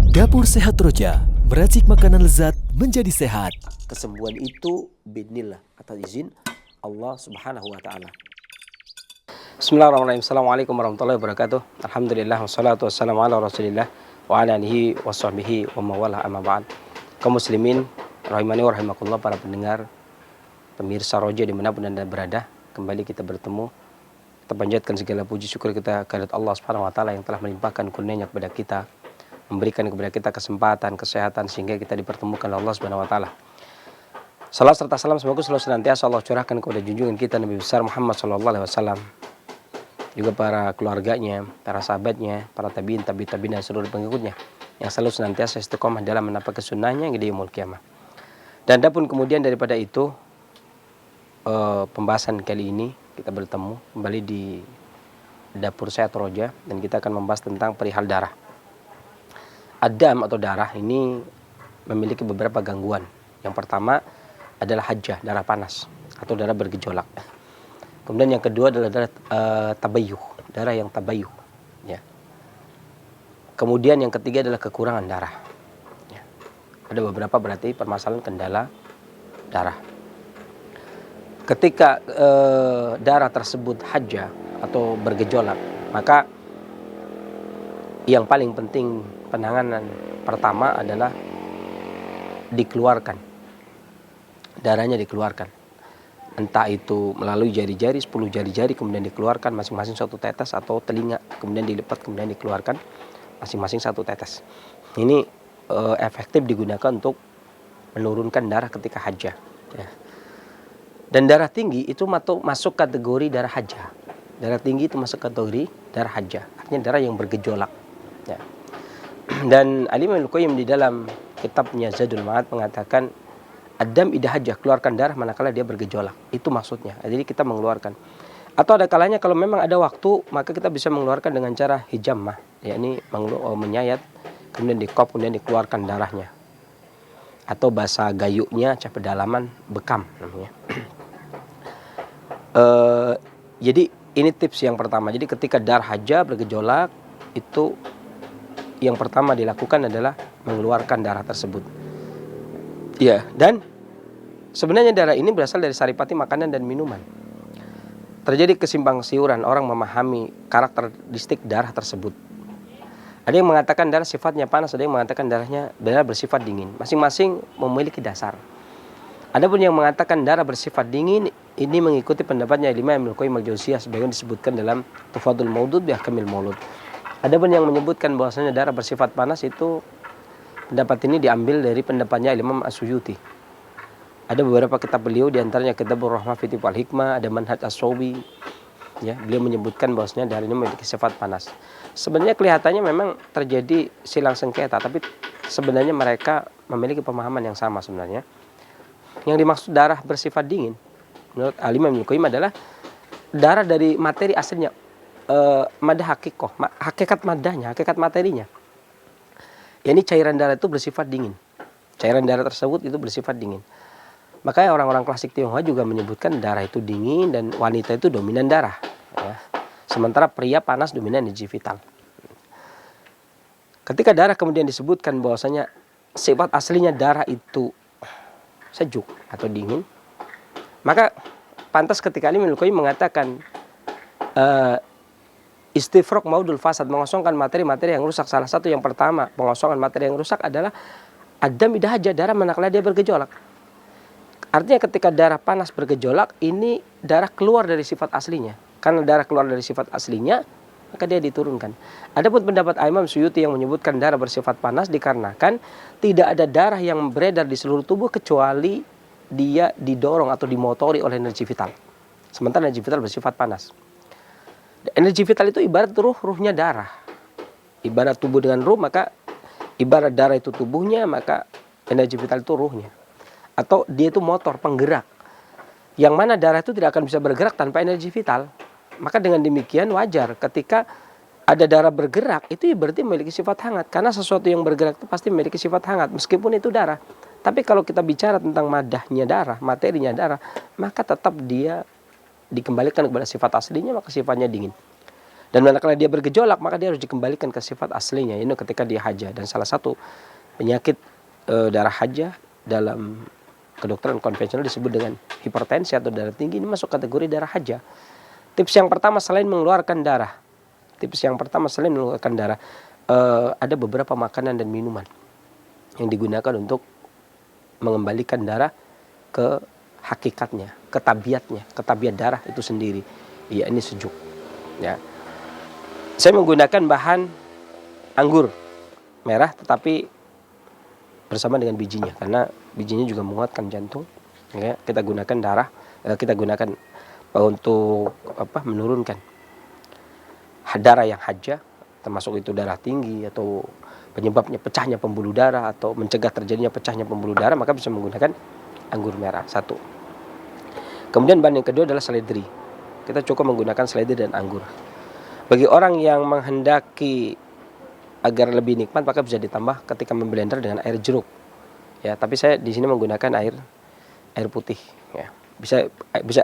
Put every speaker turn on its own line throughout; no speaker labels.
Dapur Sehat Roja, meracik makanan lezat menjadi sehat.
Kesembuhan itu binillah, atas izin Allah Subhanahu wa taala. Bismillahirrahmanirrahim. Assalamualaikum warahmatullahi wabarakatuh. Alhamdulillah wassalatu wassalamu ala Rasulillah wa ala alihi washabbihi wa mawala amma ba'd. Kaum muslimin rahimani wa rahimakumullah, para pendengar pemirsa Roja dimanapun Anda berada, kembali kita bertemu. Kita panjatkan segala puji syukur kita kehadirat Allah Subhanahu wa taala yang telah melimpahkan kurnia-Nya kepada kita, memberikan kepada kita kesempatan, kesehatan sehingga kita dipertemukan oleh Allah Subhanahu wa taala. Salam serta salam semoga selalu senantiasa Allah curahkan kepada junjungan kita Nabi besar Muhammad sallallahu alaihi wasallam, juga para keluarganya, para sahabatnya, para tabiin, tabi'in dan seluruh pengikutnya yang selalu senantiasa istiqomah dalam menapakan sunnahnya hingga yaumul qiyamah. Dan adapun kemudian daripada itu, pembahasan kali ini kita bertemu kembali di Dapur Sehat Roja dan kita akan membahas tentang perihal darah. Adam atau darah ini memiliki beberapa gangguan. Yang pertama adalah hajjah, darah panas atau darah bergejolak. Kemudian yang kedua adalah darah tabayyuh, darah yang tabayyuh. Ya. Kemudian yang ketiga adalah kekurangan darah. Ya. Ada beberapa berarti permasalahan kendala darah. Ketika darah tersebut hajjah atau bergejolak, maka yang paling penting penanganan pertama adalah dikeluarkan. Darahnya dikeluarkan. Entah itu melalui jari-jari, 10 jari-jari kemudian dikeluarkan masing-masing satu tetes, atau telinga kemudian dilipat kemudian dikeluarkan masing-masing satu tetes. Ini efektif digunakan untuk menurunkan darah ketika hajjah. Ya. Dan darah tinggi itu masuk kategori darah hajjah. Darah tinggi itu masuk kategori darah hajjah, artinya darah yang bergejolak. Ya. Dan Al-Imam Al-Qayyim di dalam kitabnya Zadul Ma'ad mengatakan Adam idha hajjah, keluarkan darah manakala dia bergejolak. Itu maksudnya. Jadi kita mengeluarkan. Atau ada kalanya kalau memang ada waktu, maka kita bisa mengeluarkan dengan cara hijamah, yakni menyayat kemudian dikop kemudian dikeluarkan darahnya. Atau bahasa gayuknya pedalaman bekam namanya. Jadi ini tips yang pertama. Jadi ketika darah hajjah bergejolak, itu yang pertama dilakukan adalah mengeluarkan darah tersebut. Ya, dan sebenarnya darah ini berasal dari saripati makanan dan minuman. Terjadi kesimpang siuran orang memahami karakteristik darah tersebut. Ada yang mengatakan darah sifatnya panas, ada yang mengatakan darah bersifat dingin. Masing-masing memiliki dasar. Adapun yang mengatakan darah bersifat dingin, ini mengikuti pendapatnya Imam Ibnu Qayyim al-Jauziyah sebagaimana disebutkan dalam Tuhfatul Maudud bi Ahkamil Maulud. Adapun yang menyebutkan bahwasanya darah bersifat panas, itu pendapat ini diambil dari pendapatnya Imam As-Suyuti. Ada beberapa kitab beliau, diantaranya Kitabur Rahmah fi Tifal Hikmah, ada Manhaj As-Sawi. Ya, beliau menyebutkan bahwasanya darah ini memiliki sifat panas. Sebenarnya kelihatannya memang terjadi silang sengketa, tapi sebenarnya mereka memiliki pemahaman yang sama sebenarnya. Yang dimaksud darah bersifat dingin menurut Al-Imam Ibnu Qayyim adalah darah dari materi aslinya, madah hakikoh, hakikat madahnya, hakikat materinya. Ini cairan darah itu bersifat dingin. Cairan darah tersebut itu bersifat dingin. Makanya orang-orang klasik Tionghoa juga menyebutkan darah itu dingin dan wanita itu dominan darah. Ya. Sementara pria panas dominan energi vital. Ketika darah kemudian disebutkan bahwasanya sifat aslinya darah itu sejuk atau dingin, maka pantas ketika Ibnu Qayyim mengatakan istifraq maudul fasad, mengosongkan materi-materi yang rusak. Salah satu yang pertama pengosongan materi yang rusak adalah Adam idha hajjah, darah manakala dia bergejolak. Artinya ketika darah panas bergejolak, ini darah keluar dari sifat aslinya. Karena darah keluar dari sifat aslinya, maka dia diturunkan. Adapun pendapat Imam Suyuti yang menyebutkan darah bersifat panas dikarenakan tidak ada darah yang beredar di seluruh tubuh kecuali dia didorong atau dimotori oleh energi vital. Sementara energi vital bersifat panas. Energi vital itu ibarat ruh, ruhnya darah. Ibarat tubuh dengan ruh, maka ibarat darah itu tubuhnya, maka energi vital itu ruhnya. Atau dia itu motor, penggerak. Yang mana darah itu tidak akan bisa bergerak tanpa energi vital. Maka dengan demikian wajar ketika ada darah bergerak, itu berarti memiliki sifat hangat. Karena sesuatu yang bergerak itu pasti memiliki sifat hangat, meskipun itu darah. Tapi kalau kita bicara tentang madahnya darah, materinya darah, maka tetap dia dikembalikan kepada sifat aslinya, maka sifatnya dingin. Dan manakala dia bergejolak, maka dia harus dikembalikan ke sifat aslinya, ini ketika dia haja. Dan salah satu penyakit darah haja dalam kedokteran konvensional disebut dengan hipertensi atau darah tinggi, ini masuk kategori darah haja. Tips yang pertama selain mengeluarkan darah, ada beberapa makanan dan minuman yang digunakan untuk mengembalikan darah ke hakikatnya, ke tabiat darah itu sendiri. Iya, ini sejuk. Ya. Saya menggunakan bahan anggur merah tetapi bersama dengan bijinya, karena bijinya juga menguatkan jantung. Ya, kita gunakan untuk menurunkan darah yang haja, termasuk itu darah tinggi atau penyebabnya pecahnya pembuluh darah atau mencegah terjadinya pecahnya pembuluh darah, maka bisa menggunakan anggur merah. Satu. Kemudian bahan yang kedua adalah seledri. Kita cukup menggunakan seledri dan anggur. Bagi orang yang menghendaki agar lebih nikmat, maka bisa ditambah ketika memblender dengan air jeruk. Ya, tapi saya di sini menggunakan air putih. Ya, bisa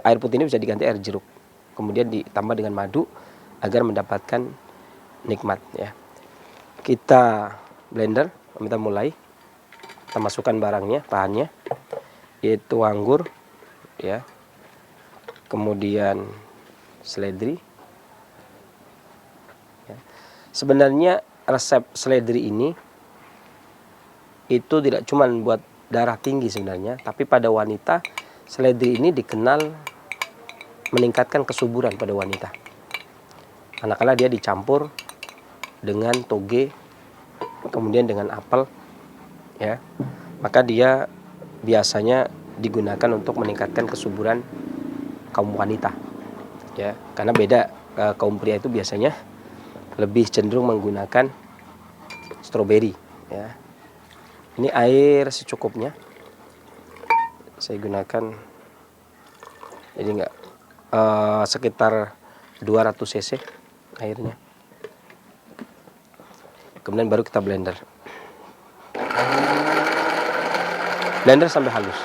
air putih ini bisa diganti air jeruk. Kemudian ditambah dengan madu agar mendapatkan nikmat. Ya, kita blender, kita mulai. Kita masukkan bahannya, yaitu anggur, ya, kemudian seledri. Sebenarnya resep seledri ini itu tidak cuma buat darah tinggi sebenarnya, tapi pada wanita seledri ini dikenal meningkatkan kesuburan pada wanita. Manakala dia dicampur dengan toge, kemudian dengan apel, ya, maka dia biasanya digunakan untuk meningkatkan kesuburan kaum wanita. Ya, karena beda, kaum pria itu biasanya lebih cenderung menggunakan stroberi, ya. Ini air secukupnya. Saya gunakan jadi sekitar 200 cc airnya. Kemudian baru kita blender. Blender sampai halus.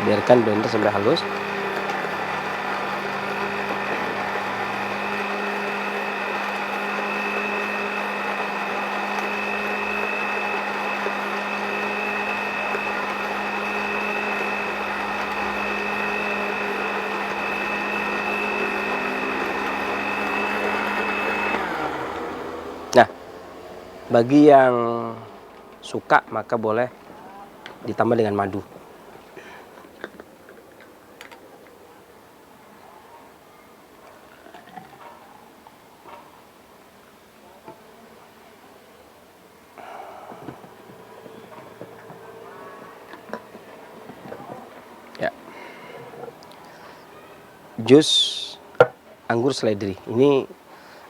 Biarkan blender sampai halus. Nah, bagi yang suka maka boleh ditambah dengan madu. Jus anggur seledri ini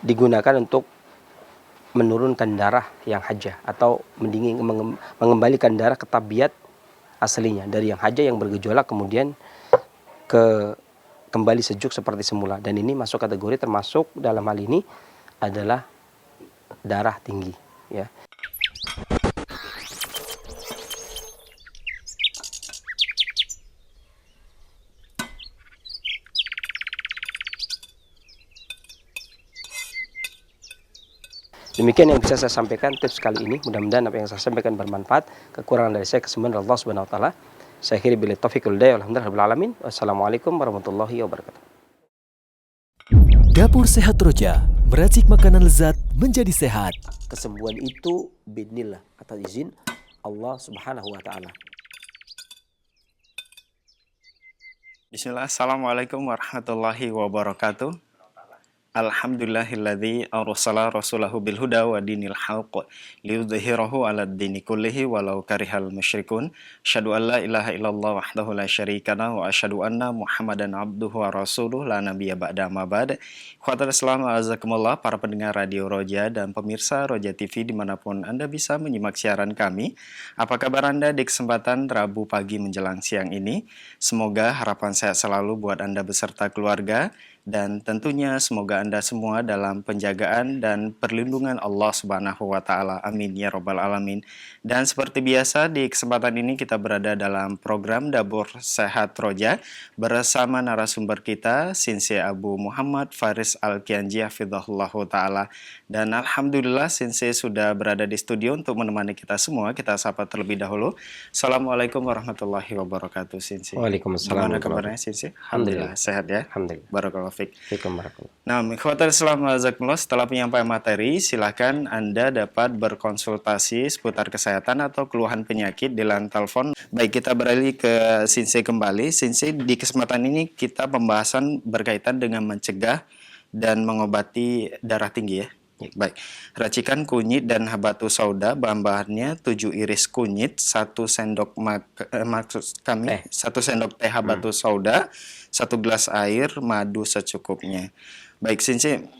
digunakan untuk menurunkan darah yang haja atau mengembalikan darah ke tabiat aslinya, dari yang haja yang bergejolak kemudian kembali sejuk seperti semula. Dan ini masuk kategori, termasuk dalam hal ini adalah darah tinggi, ya. Demikian yang bisa saya sampaikan tips kali ini. Mudah-mudahan apa yang saya sampaikan bermanfaat. Kekurangan dari saya, kesembuhan Allah Subhanahu wa taala. Saya akhiri billahi taufiq wal hidayah. Alhamdulillahirabbil alamin. Wassalamualaikum warahmatullahi wabarakatuh.
Dapur Sehat Roja, meracik makanan lezat menjadi sehat.
Kesembuhan itu biidznillah, atas izin Allah Subhanahu wa taala.
Bismillah, Assalamualaikum warahmatullahi wabarakatuh. Alhamdulillahilladzi arsala rasulahu bil huda wa dinil haqq liyudhhirahu 'alad dini kullihi walau karihal musyrikun. Asyhadu an la ilaha illallah wahdahu la syarika lahu wa asyhadu anna Muhammadan abduhu wa rasuluh la nabiyya ba'da ma ba'd. Ikhwatal Islam azakumullah, para pendengar Radio Roja dan pemirsa Roja TV dimanapun Anda bisa menyimak siaran kami. Apa kabar Anda di kesempatan Rabu pagi menjelang siang ini? Semoga harapan sehat selalu buat Anda beserta keluarga Dan tentunya semoga Anda semua dalam penjagaan dan perlindungan Allah Subhanahu wa taala. Amin ya rabbal alamin. Dan seperti biasa di kesempatan ini kita berada dalam program Dapur Sehat Roja bersama narasumber kita Sensei Abu Muhammad Faris Al-Kianji hafizahullahu taala. Dan alhamdulillah Sensei sudah berada di studio untuk menemani kita semua. Kita sapa terlebih dahulu. Assalamualaikum warahmatullahi wabarakatuh Sensei.
Waalaikumsalam.
Gimana kabarnya Sensei? Alhamdulillah sehat ya.
Alhamdulillah.
Barakallahu fiik.
Assalamualaikum.
Nah, ikhwatal Islam jazakumullah, setelah penyampaian materi, silakan Anda dapat berkonsultasi seputar kesehatan atau keluhan penyakit di line telepon. Baik, kita beralih ke Sensei kembali. Sensei, di kesempatan ini kita pembahasan berkaitan dengan mencegah dan mengobati darah tinggi ya. Baik, racikan kunyit dan habatus sauda, bahan-bahannya 7 iris kunyit, 1 sendok sendok teh habatus sauda, 1 gelas air, madu secukupnya. Baik, Sensei,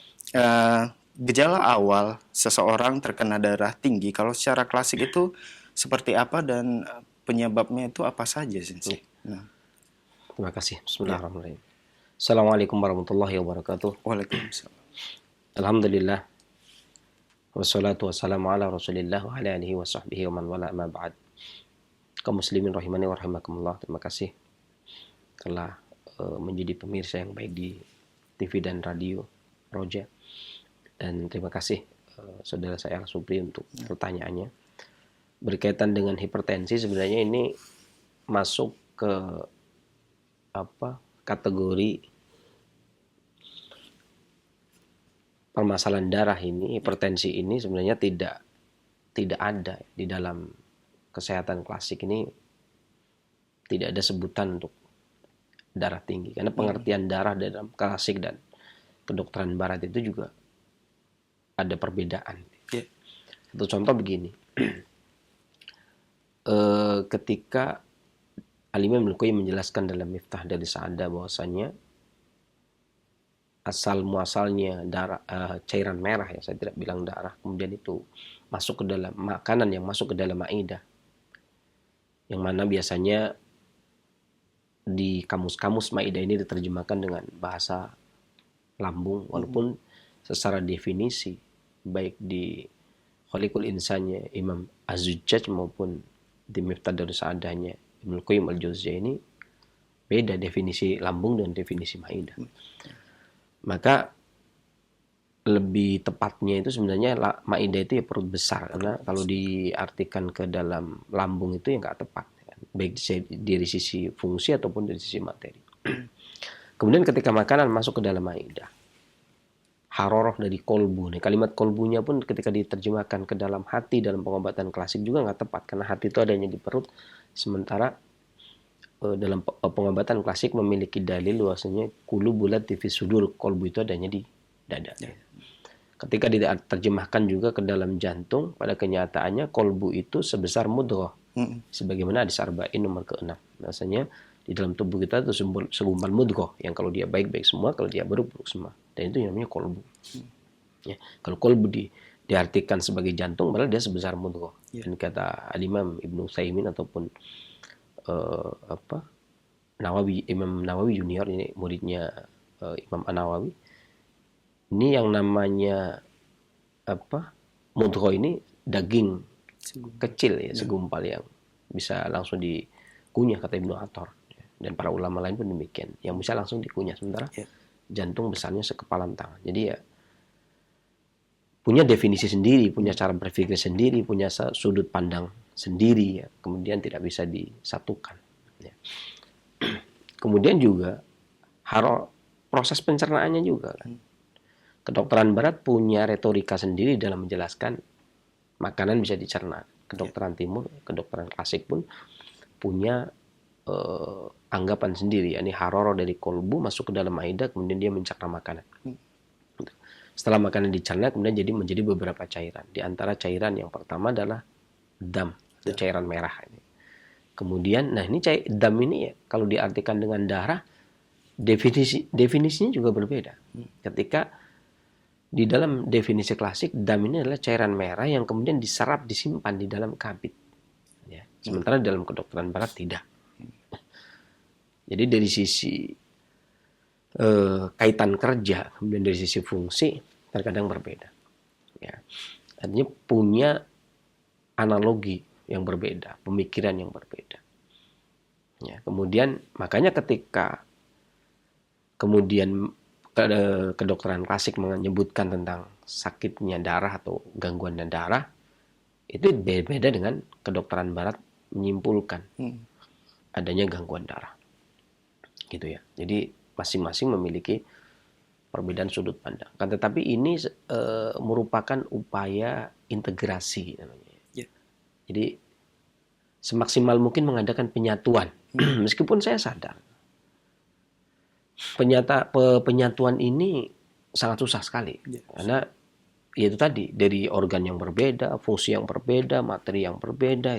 gejala awal seseorang terkena darah tinggi kalau secara klasik itu seperti apa dan penyebabnya itu apa saja, Sensei? Nah.
Terima kasih. Bismillahirrahmanirrahim. Assalamualaikum warahmatullahi wabarakatuh.
Waalaikumsalam.
Alhamdulillah. Wassalatu wassalamu ala rasulillah wa ala alihi wa sahbihi wa man wala ma ba'd. Kaum muslimin rahimani wa rahimakumullah. Terima kasih telah menjadi pemirsa yang baik di TV dan radio Roja. Dan terima kasih saudara saya Al-Supri untuk pertanyaannya. Berkaitan dengan hipertensi, sebenarnya ini masuk ke kategori permasalahan darah ini, hipertensi ini sebenarnya tidak ada di dalam kesehatan klasik ini, tidak ada sebutan untuk darah tinggi, karena pengertian darah dalam klasik dan kedokteran barat itu juga ada perbedaan. Satu contoh begini, ketika Al-Imam Al-Qayyim menjelaskan dalam Miftah dari Sa'adah bahwasanya asal muasalnya darah, cairan merah, ya saya tidak bilang darah, kemudian itu masuk ke dalam makanan yang masuk ke dalam maidah, yang mana biasanya di kamus-kamus maidah ini diterjemahkan dengan bahasa lambung, walaupun secara definisi baik di Khaliqul Insannya Imam Az-Zujjaj maupun di Miftah dari Sa'adahnya Ibnu Qayyim Al-Jauziyah ini beda definisi lambung dan definisi maidah. Maka lebih tepatnya itu sebenarnya maidah itu ya perut besar, karena kalau diartikan ke dalam lambung itu ya nggak tepat, baik dari sisi fungsi ataupun dari sisi materi. Kemudian ketika makanan masuk ke dalam maidah, haroroh dari kolbu, nih kalimat kolbunya pun ketika diterjemahkan ke dalam hati dalam pengobatan klasik juga nggak tepat, karena hati itu adanya di perut, sementara dalam pengobatan klasik memiliki dalil bahwasanya qulubulat fi sudur, kolbu itu adanya di dada. Ketika diterjemahkan juga ke dalam jantung, pada kenyataannya kolbu itu sebesar mudghah. Sebagaimana hadis Arba'in nomor ke-6. Rasanya di dalam tubuh kita itu segumpal mudghah yang kalau dia baik-baik semua, kalau dia buruk-buruk semua. Dan itu namanya kolbu. Ya, kalau kolbu diartikan sebagai jantung, padahal dia sebesar mudghah. Dan kata Al-Imam Ibnu Utsaimin ataupun Nawawi, Imam Nawawi Junior, ini muridnya Imam An-Nawawi. Ini yang namanya mudghah ini daging kecil ya, segumpal yang bisa langsung dikunyah, kata Ibnu Attar. Dan para ulama lain pun demikian, yang bisa langsung dikunyah, sementara jantung besarnya sekepalan tangan. Jadi ya punya definisi sendiri, punya cara berpikir sendiri, punya sudut pandang sendiri, ya. Kemudian tidak bisa disatukan. Ya. Kemudian juga proses pencernaannya juga kan. Kedokteran barat punya retorika sendiri dalam menjelaskan makanan bisa dicerna. Kedokteran timur, kedokteran klasik pun punya anggapan sendiri, yakni haroroh dari kolbu masuk ke dalam maidah, kemudian dia mencerna makanan. Setelah makanan dicerna, kemudian menjadi beberapa cairan. Di antara cairan yang pertama adalah dam, itu cairan merah. Kemudian, dam ini ya, kalau diartikan dengan darah, definisinya juga berbeda. Ketika di dalam definisi klasik, dam ini adalah cairan merah yang kemudian diserap, disimpan di dalam kabid. Ya. Sementara dalam kedokteran barat tidak. Jadi dari sisi kaitan kerja, kemudian dari sisi fungsi terkadang berbeda. Ya. Artinya punya analogi yang berbeda, pemikiran yang berbeda. Ya, kemudian makanya ketika kemudian kedokteran klasik menyebutkan tentang sakitnya darah atau gangguan darah, itu beda dengan kedokteran barat menyimpulkan adanya gangguan darah. Gitu ya. Jadi masing-masing memiliki perbedaan sudut pandang. Kan tetapi ini merupakan upaya integrasi namanya.
Ya.
Jadi semaksimal mungkin mengadakan penyatuan. Meskipun saya sadar penyatuan ini sangat susah sekali.
Ya.
Karena itu tadi dari organ yang berbeda, fungsi yang berbeda, materi yang berbeda,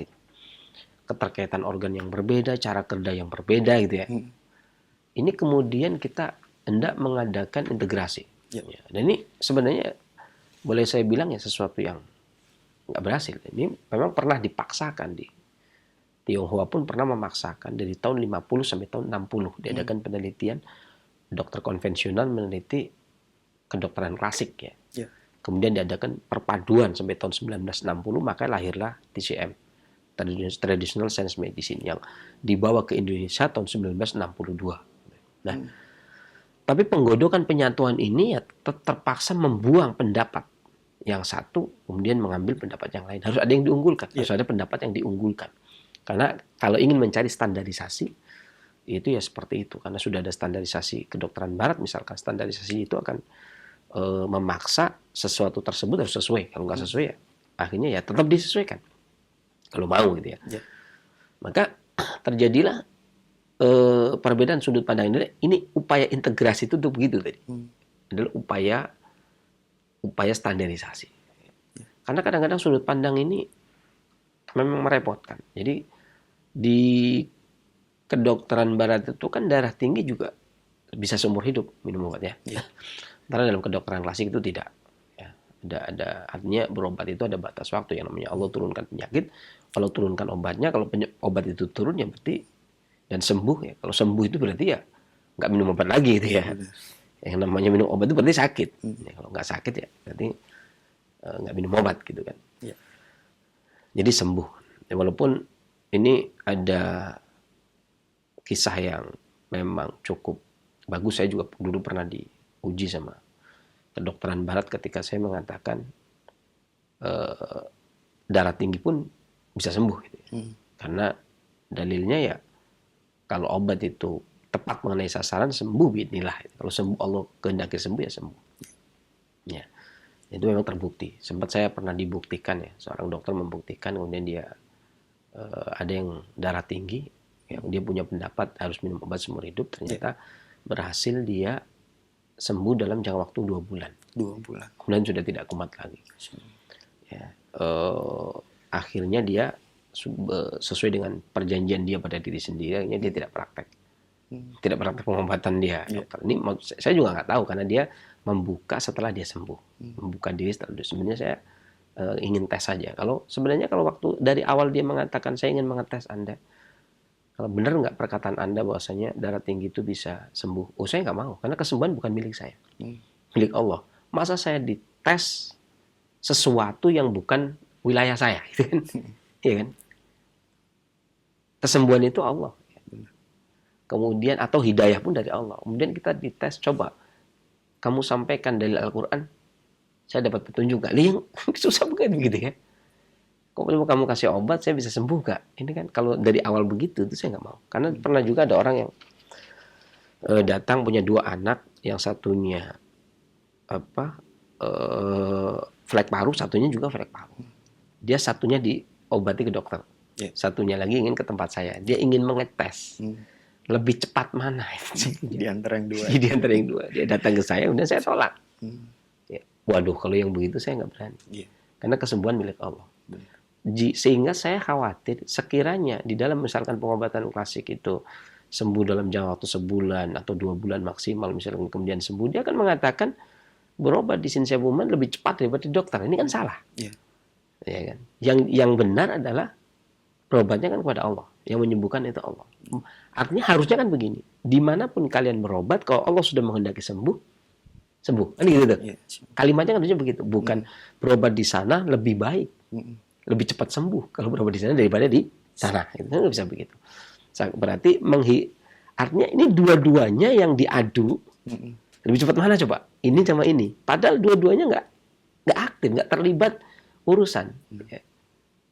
keterkaitan organ yang berbeda, cara kerja yang berbeda gitu ya. Ini kemudian kita hendak mengadakan integrasi.
Ya.
Dan ini sebenarnya boleh saya bilang ya sesuatu yang nggak berhasil. Ini memang pernah dipaksakan di Tionghoa pun pernah memaksakan dari tahun 50 sampai tahun 60 diadakan penelitian dokter konvensional meneliti kedokteran klasik ya.
Ya.
Kemudian diadakan perpaduan sampai tahun 1960 maka lahirlah TCM, Traditional Science Medicine, yang dibawa ke Indonesia tahun 1962. Nah, tapi penggodokan penyatuan ini ya terpaksa membuang pendapat yang satu, kemudian mengambil pendapat yang lain. Harus ada yang diunggulkan, harus ada pendapat yang diunggulkan. Karena kalau ingin mencari standarisasi, itu ya seperti itu. Karena sudah ada standarisasi kedokteran barat, misalkan standarisasi itu akan memaksa sesuatu tersebut harus sesuai. Kalau nggak sesuai, ya, akhirnya ya tetap disesuaikan. Kalau mau gitu ya. Maka terjadilah perbedaan sudut pandang ini upaya integrasi itu begitu tadi. Adalah upaya standarisasi. Karena kadang-kadang sudut pandang ini memang merepotkan. Jadi di kedokteran barat itu kan darah tinggi juga bisa seumur hidup minum obat ya. Karena dalam kedokteran klasik itu tidak. Ya, ada artinya berobat itu ada batas waktu yang namanya Allah turunkan penyakit. Kalau turunkan obatnya, kalau obat itu turun ya berarti dan sembuh ya. Kalau sembuh itu berarti ya nggak minum obat lagi gitu ya. Yang namanya minum obat itu berarti sakit. Ya, kalau nggak sakit ya berarti nggak minum obat gitu kan. Jadi sembuh. Ya, walaupun ini ada kisah yang memang cukup bagus. Saya juga dulu pernah diuji sama kedokteran barat ketika saya mengatakan darah tinggi pun bisa sembuh. Gitu. Karena dalilnya ya kalau obat itu tepat mengenai sasaran sembuh biidznillah. Kalau sembuh Allah kehendaki sembuh ya sembuh. Ya. Itu memang terbukti. Sempat saya pernah dibuktikan ya, seorang dokter membuktikan kemudian dia ada yang darah tinggi, ya, dia punya pendapat harus minum obat seumur hidup, ternyata berhasil dia sembuh dalam jangka waktu 2 bulan.
2 bulan.
Kemudian sudah tidak kumat lagi. Ya, akhirnya dia sesuai dengan perjanjian dia pada diri sendiri, akhirnya dia tidak praktek. Tidak praktek pengobatan dia, dokter. Ini saya juga nggak tahu karena dia membuka setelah dia sembuh, membuka diri setelah dia. Sebenarnya saya ingin tes saja. Sebenarnya kalau waktu dari awal dia mengatakan saya ingin mengetes Anda, kalau benar nggak perkataan Anda bahwasanya darah tinggi itu bisa sembuh? Oh saya nggak mau karena kesembuhan bukan milik saya, milik Allah. Masa saya dites sesuatu yang bukan wilayah saya, gitu kan? Iya kan? Kesembuhan itu Allah. Kemudian atau hidayah pun dari Allah. Kemudian kita dites, coba kamu sampaikan dari Al-Quran, saya dapat petunjuk gak? Yang susah bukan begitu ya? Kok kamu kasih obat, saya bisa sembuh gak? Ini kan kalau dari awal begitu, itu saya nggak mau. Karena pernah juga ada orang yang datang punya 2 anak, yang satunya flek paru, satunya juga flek paru. Dia satunya diobati ke dokter, satunya lagi ingin ke tempat saya. Dia ingin mengetes. Lebih cepat mana
di antara yang 2.
Di antara yang 2. Dia datang ke saya, udah saya tolak. Ya. Waduh, kalau yang begitu saya nggak berani. Karena kesembuhan milik Allah. Sehingga saya khawatir sekiranya di dalam misalkan pengobatan klasik itu sembuh dalam jangka waktu sebulan atau 2 bulan maksimal, misalkan kemudian sembuh, dia akan mengatakan berobat di Sinsebuman lebih cepat daripada dokter. Ini kan salah. Ya kan? Yang benar adalah berobatnya kan kepada Allah. Yang menyembuhkan itu Allah. Artinya harusnya kan begini. Dimanapun kalian berobat, kalau Allah sudah menghendaki sembuh, sembuh. Kan gitu tuh.
Iya.
Kalimatnya kan harusnya begitu. Bukan berobat di sana lebih baik, lebih cepat sembuh kalau berobat di sana daripada di sana. Itu kan nggak bisa begitu. Berarti artinya ini dua-duanya yang diadu. Lebih cepat mana coba? Ini sama ini. Padahal dua-duanya nggak aktif, nggak terlibat urusan. Ya.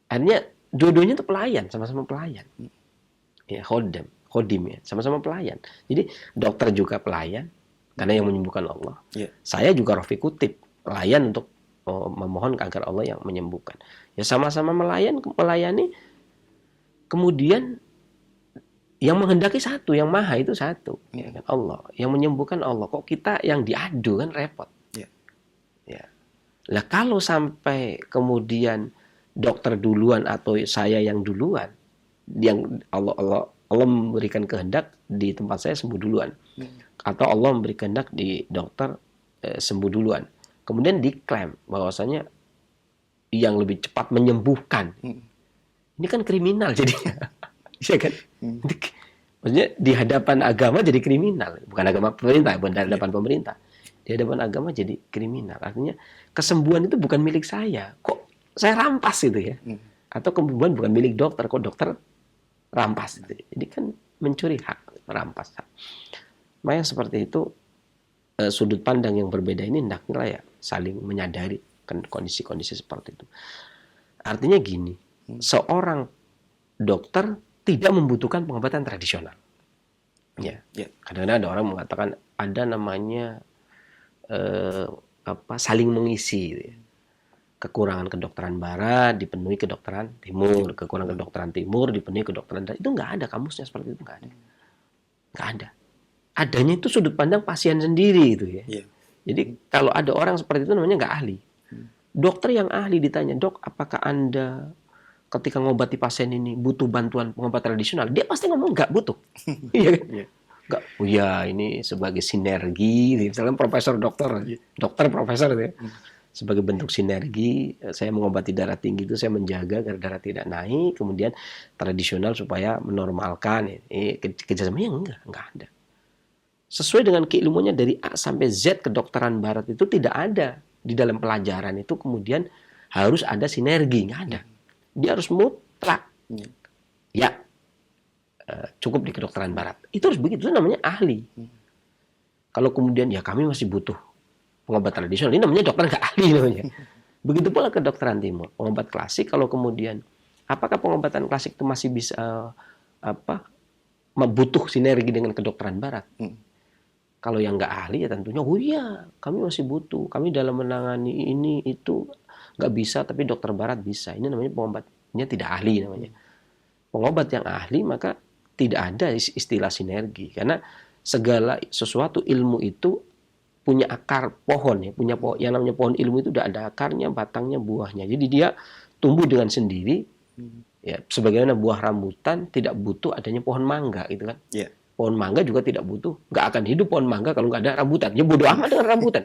Artinya dua-duanya itu pelayan, sama-sama pelayan. Ya, khodim ya, sama-sama pelayan. Jadi dokter juga pelayan karena yang menyembuhkan Allah.
Yeah.
Saya juga Rafiq Kutib, pelayan untuk memohon agar Allah yang menyembuhkan. Ya sama-sama melayani. Kemudian yang menghendaki satu, yang maha itu satu, ya kan Allah. Yang menyembuhkan Allah. Kok kita yang diadu kan repot.
Yeah.
Ya. Lah kalau sampai kemudian dokter duluan atau saya yang duluan, yang Allah memberikan kehendak di tempat saya sembuh duluan, atau Allah memberi kehendak di dokter sembuh duluan, kemudian diklaim bahwasanya yang lebih cepat menyembuhkan, ini kan kriminal jadinya, ya kan? Maksudnya di hadapan agama jadi kriminal, bukan agama pemerintah, bukan di hadapan pemerintah, di hadapan agama jadi kriminal. Artinya kesembuhan itu bukan milik saya, kok saya rampas itu ya, atau kesembuhan bukan milik dokter, kok dokter rampas itu. Jadi kan mencuri hak, merampas hak. Makanya seperti itu sudut pandang yang berbeda ini hendaknya ya saling menyadari kondisi-kondisi seperti itu. Artinya gini, seorang dokter tidak membutuhkan pengobatan tradisional. Ya, kadang-kadang ada orang mengatakan ada namanya saling mengisi. Gitu ya. Kekurangan kedokteran barat dipenuhi kedokteran timur, kekurangan kedokteran timur dipenuhi kedokteran barat. Itu nggak ada kamusnya seperti itu, nggak ada. Nggak ada. Adanya itu sudut pandang pasien sendiri itu ya.
Yeah.
Jadi kalau ada orang seperti itu namanya nggak ahli. Dokter yang ahli ditanya, "Dok, apakah Anda ketika ngobati pasien ini butuh bantuan pengobatan tradisional?" Dia pasti ngomong nggak butuh. Iya kan? Nggak, oh ya ini sebagai sinergi, misalnya profesor dokter profesor ya. Sebagai bentuk sinergi, saya mengobati darah tinggi itu saya menjaga agar darah tidak naik, kemudian tradisional supaya menormalkan. Kerjasamanya enggak ada. Sesuai dengan keilmuannya dari A sampai Z kedokteran barat itu tidak ada di dalam pelajaran itu kemudian harus ada sinergi, nggak ada. Dia harus mutlak. Ya, cukup di kedokteran barat. Itu harus begitu, itu namanya ahli. Kalau kemudian ya kami masih butuh pengobatan tradisional, ini namanya dokter nggak ahli namanya. Begitu pula kedokteran timur, pengobat klasik. Kalau kemudian apakah pengobatan klasik itu masih bisa butuh sinergi dengan kedokteran barat? Kalau yang nggak ahli ya tentunya, oh iya kami masih butuh, kami dalam menangani ini itu nggak bisa, tapi dokter barat bisa. Ini namanya pengobatnya tidak ahli namanya. Pengobat yang ahli maka tidak ada istilah sinergi, karena segala sesuatu ilmu itu punya akar pohon ya, punya pohon, yang namanya pohon ilmu itu udah ada akarnya, batangnya, buahnya. Jadi dia tumbuh dengan sendiri. Ya, sebagaimana buah rambutan tidak butuh adanya pohon mangga gitu kan. Yeah. Pohon mangga juga tidak butuh, nggak akan hidup pohon mangga kalau nggak ada rambutan. Ya bodoh amat dengan rambutan.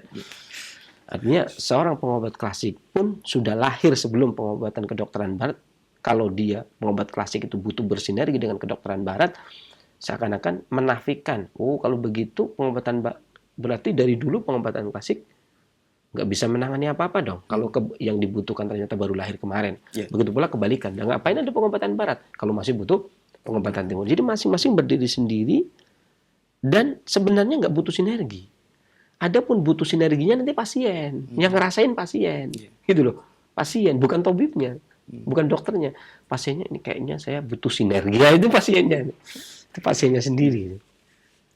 Artinya seorang pengobat klasik pun sudah lahir sebelum pengobatan kedokteran barat. Kalau dia pengobat klasik itu butuh bersinergi dengan kedokteran barat, seakan-akan menafikan, oh kalau begitu pengobatan berarti dari dulu pengobatan klasik nggak bisa menangani apa-apa dong. Kalau yang dibutuhkan ternyata baru lahir kemarin. Yeah. Begitu pula kebalikan. Dan ngapain ada pengobatan barat kalau masih butuh pengobatan timur? Jadi masing-masing berdiri sendiri dan sebenarnya nggak butuh sinergi. Adapun butuh sinerginya nanti pasien, yang ngerasain pasien, gitu loh. Pasien, bukan tabibnya, bukan dokternya. Pasiennya ini kayaknya saya butuh sinergi. Ya, itu pasiennya, itu pasiennya sendiri.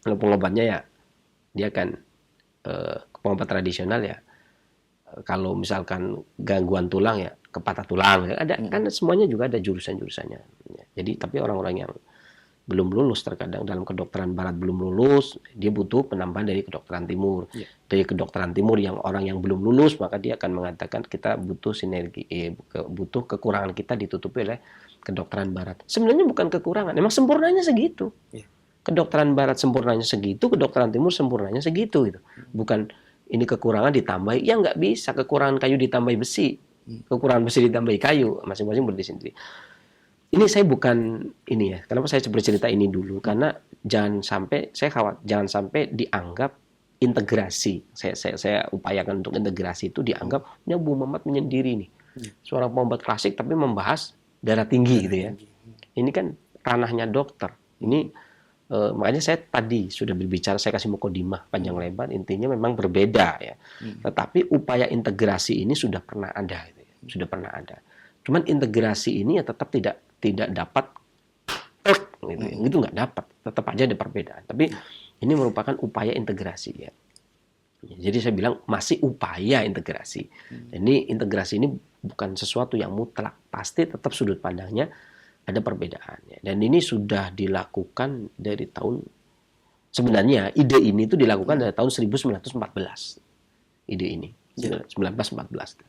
Kalau pengobatnya ya dia kan pengobat tradisional ya. Kalau misalkan gangguan tulang ya kepatah tulang, ada kan semuanya juga ada jurusan-jurusannya. Jadi tapi orang-orang yang belum lulus terkadang dalam kedokteran barat belum lulus, dia butuh penambahan dari kedokteran timur. Dari kedokteran timur yang orang yang belum lulus maka dia akan mengatakan kita butuh sinergi, butuh kekurangan kita ditutupi oleh kedokteran barat. Sebenarnya bukan kekurangan, memang sempurnanya segitu. Kedokteran barat sempurnanya segitu, kedokteran timur sempurnanya segitu gitu. Bukan ini kekurangan ditambahi, ya nggak bisa. Kekurangan kayu ditambahi besi, kekurangan besi ditambahi kayu, masing-masing berdiri sendiri. ini saya bukan ini ya. Kenapa saya bercerita ini dulu? Karena jangan sampai saya khawatir jangan sampai dianggap integrasi. Saya upayakan untuk integrasi itu dianggap ya Bu Mamat menyendiri nih. Seorang pengobat klasik tapi membahas darah tinggi gitu ya. Ini kan ranahnya dokter. Ini makanya saya tadi sudah berbicara, saya kasih mukodimah panjang lebar, intinya memang berbeda ya. Tetapi upaya integrasi ini sudah pernah ada, gitu ya. Sudah pernah ada. Cuman integrasi ini ya tetap tidak dapat, gitu ya. Itu nggak dapat, tetap aja ada perbedaan. Tapi ini merupakan upaya integrasi ya. Jadi saya bilang masih upaya integrasi. Ini integrasi ini bukan sesuatu yang mutlak, pasti tetap sudut pandangnya ada perbedaannya. Dan ini sudah dilakukan dari tahun, sebenarnya ide ini itu dilakukan dari tahun 1914. Ide ini, 1914.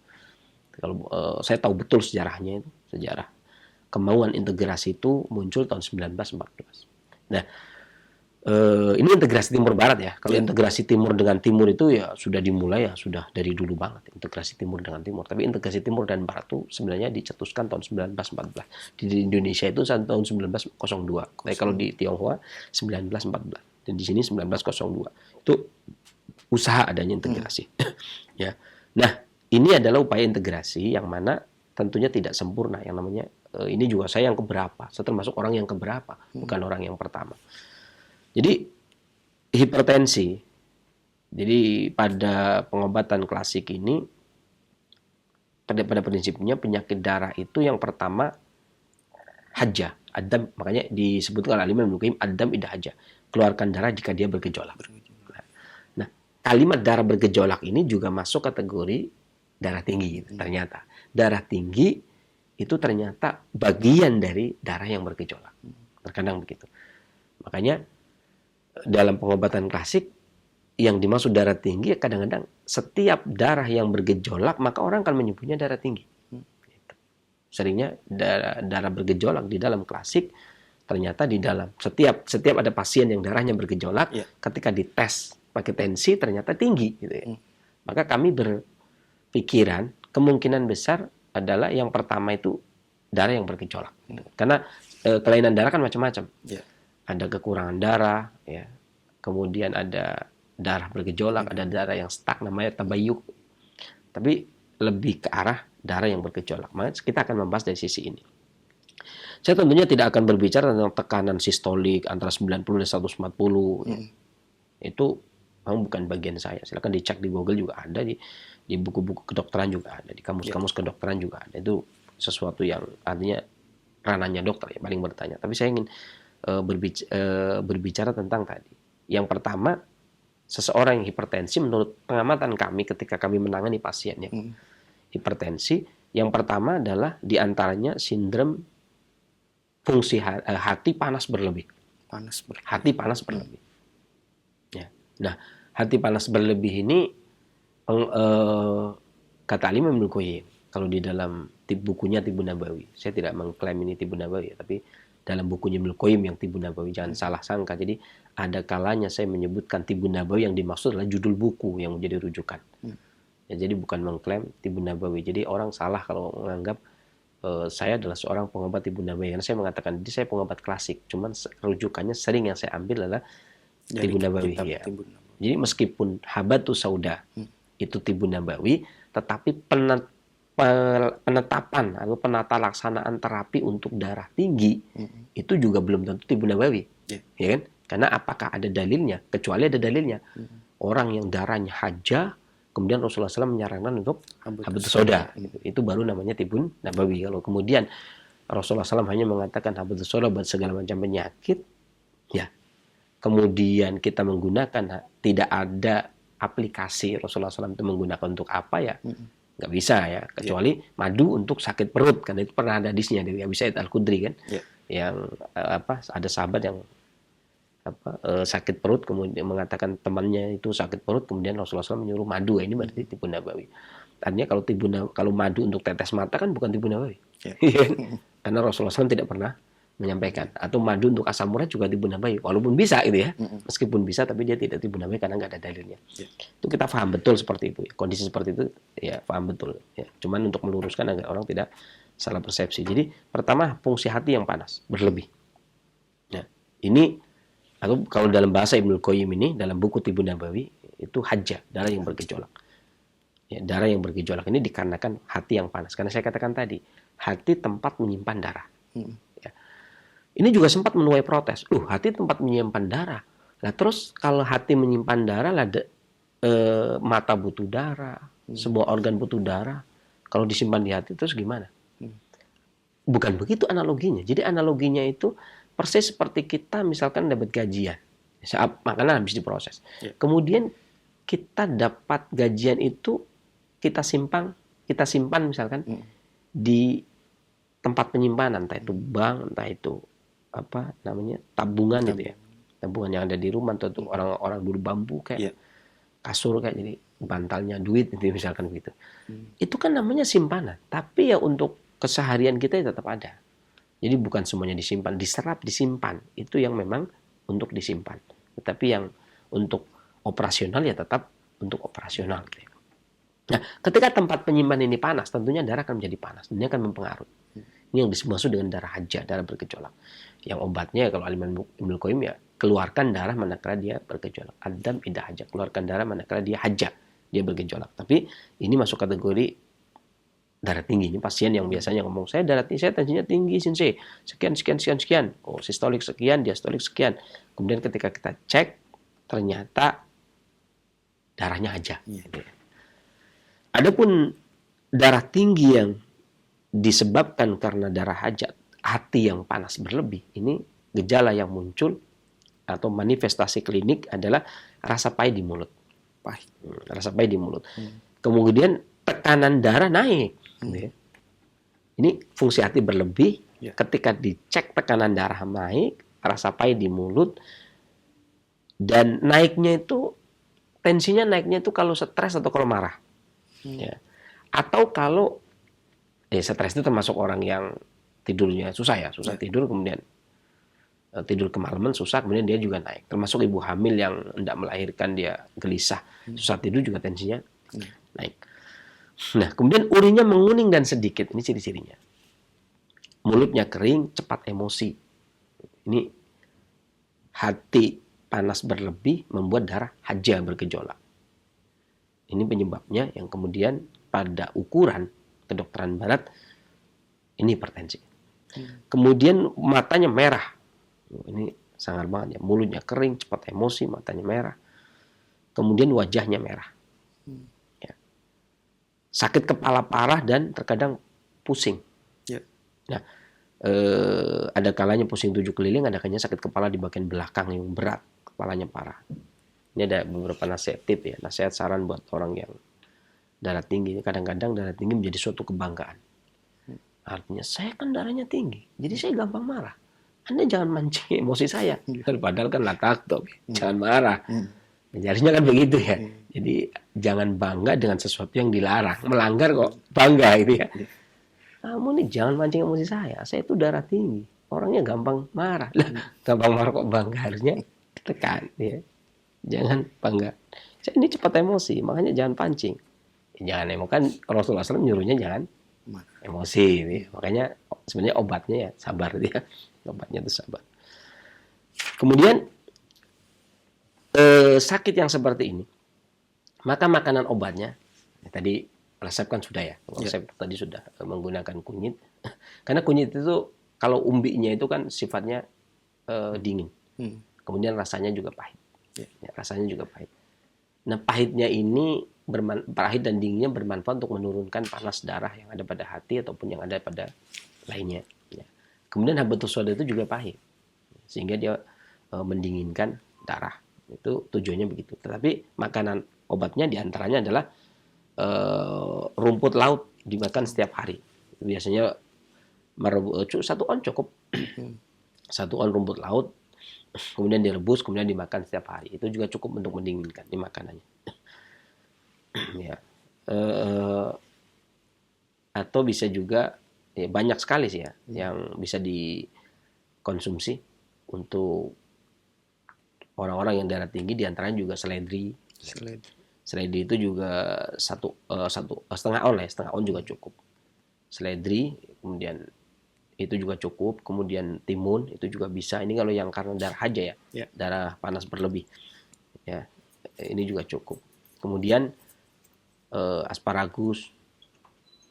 Kalau saya tahu betul sejarahnya itu, sejarah kemauan integrasi itu muncul tahun 1914. Nah, ini integrasi timur barat ya. Kalau integrasi timur dengan timur itu ya sudah dimulai ya sudah dari dulu banget integrasi timur dengan timur. Tapi integrasi timur dan barat itu sebenarnya dicetuskan tahun 1914. Di Indonesia itu tahun 1902. Tapi kalau di Tionghoa 1914 dan di sini 1902. Itu usaha adanya integrasi. Ya. Nah, ini adalah upaya integrasi yang mana tentunya tidak sempurna, yang namanya ini juga saya yang keberapa. Saya termasuk orang yang keberapa, bukan orang yang pertama. Jadi hipertensi. Jadi pada pengobatan klasik ini pada prinsipnya penyakit darah itu yang pertama haja, adam, makanya disebutkan oleh Imam Ibnu Qayyim adam idah haja, keluarkan darah jika dia bergejolak. Nah, kalimat darah bergejolak ini juga masuk kategori darah tinggi ternyata. Darah tinggi itu ternyata bagian dari darah yang bergejolak. Terkadang begitu. Makanya dalam pengobatan klasik yang dimaksud darah tinggi kadang-kadang setiap darah yang bergejolak maka orang akan menyebutnya darah tinggi. Seringnya darah bergejolak di dalam klasik ternyata di dalam setiap ada pasien yang darahnya bergejolak ketika dites pakai tensi ternyata tinggi gitu ya. Maka kami berpikiran kemungkinan besar adalah yang pertama itu darah yang bergejolak. Karena kelainan darah kan macam-macam. Ada kekurangan darah, ya. Kemudian ada darah bergejolak, ada darah yang stuck namanya tabayuk. Tapi lebih ke arah darah yang bergejolak. Maka kita akan membahas dari sisi ini. Saya tentunya tidak akan berbicara tentang tekanan sistolik antara 90 dan 140. Ya. Itu memang bukan bagian saya. Silakan dicek di Google juga ada, di buku-buku kedokteran juga ada, di kamus-kamus kedokteran juga ada. Itu sesuatu yang artinya ranahnya dokter ya paling bertanya. Tapi saya ingin berbicara tentang tadi. Yang pertama, seseorang yang hipertensi menurut pengamatan kami ketika kami menangani pasien yang hipertensi, yang pertama adalah diantaranya sindrom fungsi hati panas berlebih. Hati panas berlebih. Ya. Nah, hati panas berlebih ini kata Imam Ibnu Qayyim kalau di dalam bukunya Tibun Nabawi. Saya tidak mengklaim ini Tibun Nabawi, tapi dalam bukunya Ibnu Qayyim yang Tibun Nabawi, jangan salah sangka. Jadi ada kalanya saya menyebutkan Tibun Nabawi yang dimaksud adalah judul buku yang menjadi rujukan. Ya, jadi bukan mengklaim Tibun Nabawi. Jadi orang salah kalau menganggap saya adalah seorang pengobat Tibun Nabawi. Karena saya mengatakan, jadi saya pengobat klasik. Cuman rujukannya sering yang saya ambil adalah Tibun Nabawi. Ya. Jadi meskipun Habatus Sauda itu Tibun Nabawi, tetapi penetapan atau penata laksanaan terapi untuk darah tinggi itu juga belum tentu Tibun Nabawi, ya kan? Karena apakah ada dalilnya? Kecuali ada dalilnya. Orang yang darahnya haja, kemudian Rasulullah SAW menyarankan untuk Habatus Sauda, gitu. Itu baru namanya Tibun Nabawi. Kalau kemudian Rasulullah SAW hanya mengatakan Habatus Sauda buat segala macam penyakit, ya. Kemudian kita menggunakan, tidak ada aplikasi Rasulullah SAW itu menggunakan untuk apa ya? Nggak bisa ya, kecuali madu untuk sakit perut, karena itu pernah ada hadisnya dari Abi Sa'id Al-Khudri kan, yang ada sahabat yang sakit perut kemudian mengatakan temannya itu sakit perut, kemudian Rasulullah SAW menyuruh madu, ini berarti Tibun Nabawi. Artinya kalau madu untuk tetes mata kan bukan Tibun Nabawi, karena Rasulullah SAW tidak pernah menyampaikan. Atau madu untuk asam urat juga Tibun Nabawi, walaupun bisa gitu ya, meskipun bisa tapi dia tidak Tibun Nabawi karena nggak ada dalilnya. Itu kita paham betul seperti itu ya. Kondisi seperti itu ya paham betul ya. Cuman untuk meluruskan agar orang tidak salah persepsi. Jadi pertama fungsi hati yang panas berlebih. Nah, ini atau kalau dalam bahasa Ibnu Qayyim ini dalam buku Tibbun Nabawi itu hajjah, darah yang bergejolak. Ya, darah yang bergejolak ini dikarenakan hati yang panas. Karena saya katakan tadi, hati tempat menyimpan darah. Ya. Ini juga sempat menuai protes. Hati tempat menyimpan darah. Nah, terus kalau hati menyimpan darah, mata butuh darah, sebuah organ butuh darah. Kalau disimpan di hati terus gimana? Bukan begitu analoginya. Jadi analoginya itu persis seperti kita misalkan dapat gajian. Makanan habis diproses. Kemudian kita dapat gajian itu kita simpan misalkan di tempat penyimpanan, entah itu bank, entah itu tabungan gitu ya. Tabungan yang ada di rumah, atau orang-orang dulu bambu kayak kasur kayak jadi bantalnya duit gitu misalkan begitu. Itu kan namanya simpanan. Tapi ya untuk keseharian kita tetap ada. Jadi bukan semuanya disimpan, diserap, disimpan. Itu yang memang untuk disimpan. Tetapi yang untuk operasional ya tetap untuk operasional. Nah, ketika tempat penyimpan ini panas, tentunya darah akan menjadi panas. Ini akan mempengaruhi. Ini yang dimaksud dengan darah hajjah, darah bergejolak. Yang obatnya kalau Al-Imam Ibnu Qayyim ya, keluarkan darah manakala dia bergejolak. Adam idah hajjah, keluarkan darah manakala dia hajjah, dia bergejolak. Tapi ini masuk kategori darah tinggi. Ini pasien yang biasanya ngomong, saya darah tinggi, saya tensinya tinggi, sensei. Sekian. Oh, sistolik sekian, diastolik sekian. Kemudian ketika kita cek, ternyata darahnya hajjah. Adapun darah tinggi yang disebabkan karena darah hajat, hati yang panas berlebih, ini gejala yang muncul atau manifestasi klinik adalah rasa pahit di mulut. Rasa pahit di mulut. Kemudian tekanan darah naik. Ini fungsi hati berlebih. Ketika dicek tekanan darah naik, rasa pahit di mulut, dan naiknya itu, tensinya naiknya itu kalau stres atau kalau marah. Ya. Atau kalau stres itu termasuk orang yang tidurnya susah tidur, kemudian tidur kemalaman susah, kemudian dia juga naik. Termasuk ibu hamil yang hendak melahirkan, dia gelisah, susah tidur juga tensinya naik. Nah, kemudian urinnya menguning dan sedikit, ini ciri-cirinya. Mulutnya kering, cepat emosi. Ini hati panas berlebih membuat darah hajjah bergejolak. Ini penyebabnya yang kemudian pada ukuran kedokteran barat ini hipertensi. Kemudian matanya merah. Ini sangat banget ya. Mulutnya kering, cepat emosi, matanya merah. Kemudian wajahnya merah. Ya. Sakit kepala parah dan terkadang pusing. Nah, ada kalanya pusing 7 keliling, ada kalanya sakit kepala di bagian belakang yang berat, kepalanya parah. Ini ada beberapa nasihat tip ya, nasihat saran buat orang yang darah tinggi. Kadang-kadang darah tinggi menjadi suatu kebanggaan. Artinya saya kan darahnya tinggi, jadi saya gampang marah. Anda jangan mancing emosi saya. Padahal kan latakto, jangan marah. Harusnya kan begitu ya. Jadi jangan bangga dengan sesuatu yang dilarang. Melanggar kok bangga itu ya. Kamu nih jangan mancing emosi saya. Saya itu darah tinggi, orangnya gampang marah. Gampang marah kok bangga, harusnya tekan ya. Jangan bangga. Saya ini cepat emosi, makanya jangan pancing. Jangan emosi, kan Rasulullah SAW nyuruhnya jangan emosi. Gitu. Makanya sebenarnya obatnya ya sabar dia. Obatnya itu sabar. Kemudian sakit yang seperti ini, maka makanan obatnya tadi resep kan sudah ya. Resep tadi sudah menggunakan kunyit. Karena kunyit itu kalau umbinya itu kan sifatnya dingin. Kemudian rasanya juga pahit. Ya, rasanya juga pahit. Nah, pahitnya ini pahit dan dinginnya bermanfaat untuk menurunkan panas darah yang ada pada hati ataupun yang ada pada lainnya. Ya. Kemudian habatus sauda itu juga pahit, sehingga dia mendinginkan darah. Itu tujuannya begitu. Tetapi makanan obatnya diantaranya adalah rumput laut dimakan setiap hari. Biasanya 1 on cukup. 1 on rumput laut. Kemudian direbus, kemudian dimakan setiap hari. Itu juga cukup untuk mendinginkan ini makanannya. Ya. Atau bisa juga ya, banyak sekali sih ya yang bisa dikonsumsi untuk orang-orang yang darah tinggi, diantaranya juga seledri. Seledri itu juga 1,5 on lah ya, 1/2 on juga cukup. Seledri kemudian itu juga cukup, kemudian timun itu juga bisa. Ini kalau yang karena darah haja ya,
Ya.
darah panas berlebih ya, ini juga cukup. Kemudian asparagus,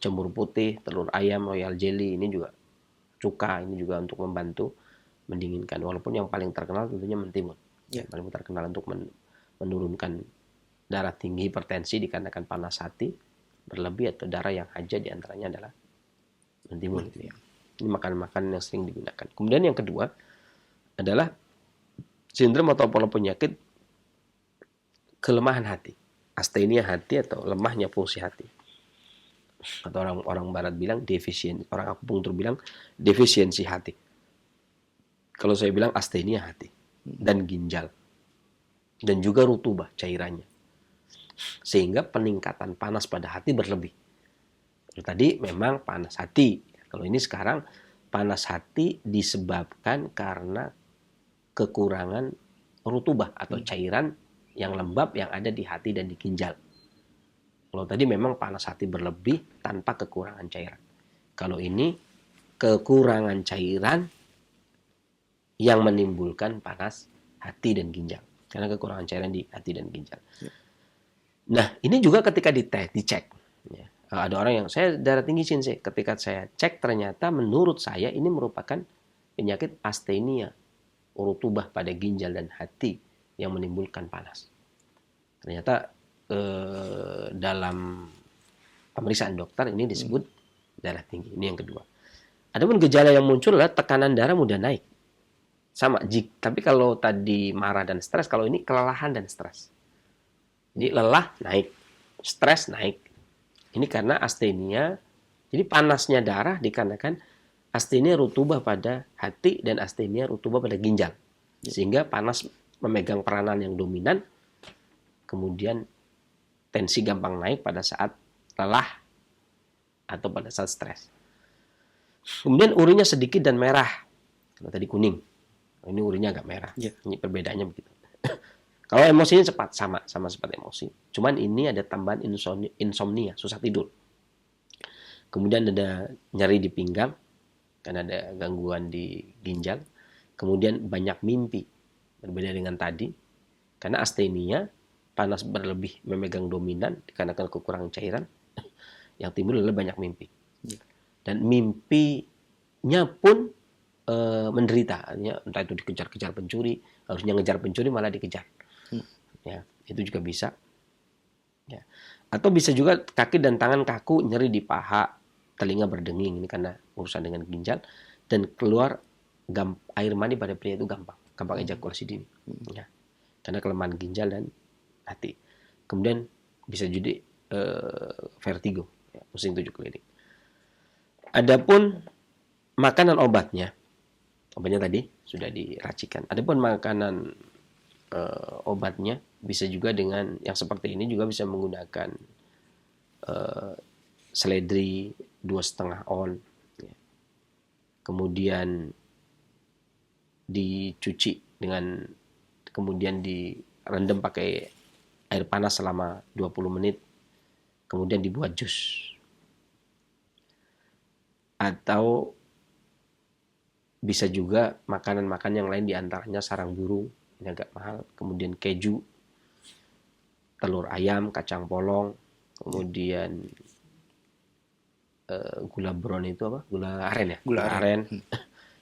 jamur putih, telur ayam, royal jelly, ini juga cuka, ini juga untuk membantu mendinginkan. Walaupun yang paling terkenal tentunya mentimun,
Ya.
paling terkenal untuk menurunkan darah tinggi, hipertensi dikarenakan panas hati berlebih atau darah yang haja, diantaranya adalah mentimun. Gitu ya. Ini makanan-makanan yang sering digunakan. Kemudian yang kedua adalah sindrom atau pola penyakit kelemahan hati, astenia hati atau lemahnya fungsi hati. Atau orang barat bilang defisiensi, orang akupunktur bilang defisiensi hati. Kalau saya bilang astenia hati dan ginjal dan juga rutubah cairannya, sehingga peningkatan panas pada hati berlebih. Tadi memang panas hati. Kalau ini sekarang panas hati disebabkan karena kekurangan rutubah atau cairan yang lembab yang ada di hati dan di ginjal. Kalau tadi memang panas hati berlebih tanpa kekurangan cairan. Kalau ini kekurangan cairan yang menimbulkan panas hati dan ginjal. Karena kekurangan cairan di hati dan ginjal. Nah, ini juga ketika dicek. Ya. Ada orang yang, saya darah tinggi sih. Ketika saya cek, ternyata menurut saya ini merupakan penyakit astenia, rutubah pada ginjal dan hati yang menimbulkan panas. Ternyata dalam pemeriksaan dokter ini disebut darah tinggi. Ini yang kedua. Adapun gejala yang muncul adalah tekanan darah mudah naik. Sama, tapi kalau tadi marah dan stres, kalau ini kelelahan dan stres. Jadi lelah naik, stres naik. Ini karena astenia. Jadi panasnya darah dikarenakan astenia rutubah pada hati dan astenia rutubah pada ginjal. Sehingga panas memegang peranan yang dominan. Kemudian tensi gampang naik pada saat lelah atau pada saat stres. Kemudian urinnya sedikit dan merah. Kalau tadi kuning, ini urinnya agak merah.
Ya.
Ini perbedaannya begitu. Kalau emosinya cepat, sama cepat emosi. Cuman ini ada tambahan insomnia, susah tidur. Kemudian ada nyeri di pinggang, karena ada gangguan di ginjal. Kemudian banyak mimpi, berbeda dengan tadi. Karena astenia, panas berlebih memegang dominan, dikarenakan kekurangan cairan, yang timbul adalah banyak mimpi. Dan mimpinya pun menderita, entah itu dikejar-kejar pencuri, harusnya ngejar pencuri malah dikejar. Ya, itu juga bisa. Ya. Atau bisa juga kaki dan tangan kaku, nyeri di paha, telinga berdenging, ini karena urusan dengan ginjal, dan keluar air mani pada pria itu gampang ejakulasi dini. Ya. Karena kelemahan ginjal dan hati. Kemudian bisa jadi vertigo, ya, pusing 7 keliling. Adapun makanan obatnya tadi sudah diracikan. Adapun makanan obatnya bisa juga dengan yang seperti ini, juga bisa menggunakan seledri 2,5 on, ya. Kemudian dicuci dengan, kemudian direndam pakai air panas selama 20 menit, kemudian dibuat jus. Atau bisa juga makanan-makanan yang lain, diantaranya sarang burung, ini agak mahal, kemudian keju, telur ayam, kacang polong, kemudian gula brown itu apa? Gula aren ya?
Gula aren.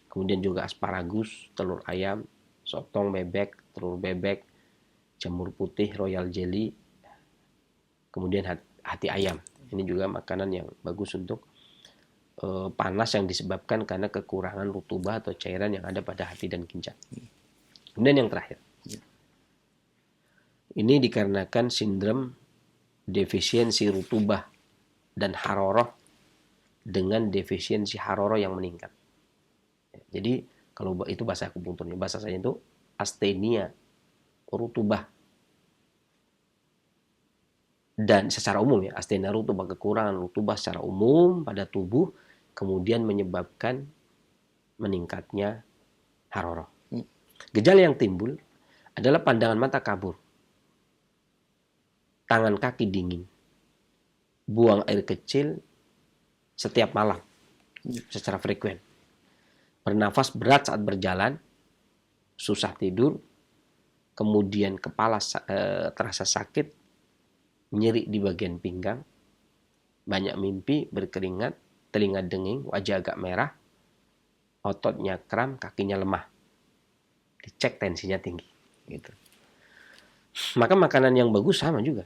Kemudian juga asparagus, telur ayam, sotong bebek, telur bebek, jamur putih, royal jelly, kemudian hati ayam. Ini juga makanan yang bagus untuk panas yang disebabkan karena kekurangan rutubah atau cairan yang ada pada hati dan ginjal. Kemudian yang terakhir, ini dikarenakan sindrom defisiensi rutubah dan haroroh dengan defisiensi haroroh yang meningkat. Jadi kalau itu bahasa akupunkturnya, bahasa saya itu astenia rutubah. Dan secara umum ya, astenia rutubah, kekurangan rutubah secara umum pada tubuh, kemudian menyebabkan meningkatnya haroroh. Gejala yang timbul adalah pandangan mata kabur, tangan kaki dingin, buang air kecil setiap malam. secara frekuen. Bernafas berat saat berjalan, susah tidur, kemudian kepala terasa sakit, nyeri di bagian pinggang, banyak mimpi, berkeringat, telinga denging, wajah agak merah, ototnya kram, kakinya lemah. Dicek tensinya tinggi. Gitu. Maka makanan yang bagus sama juga.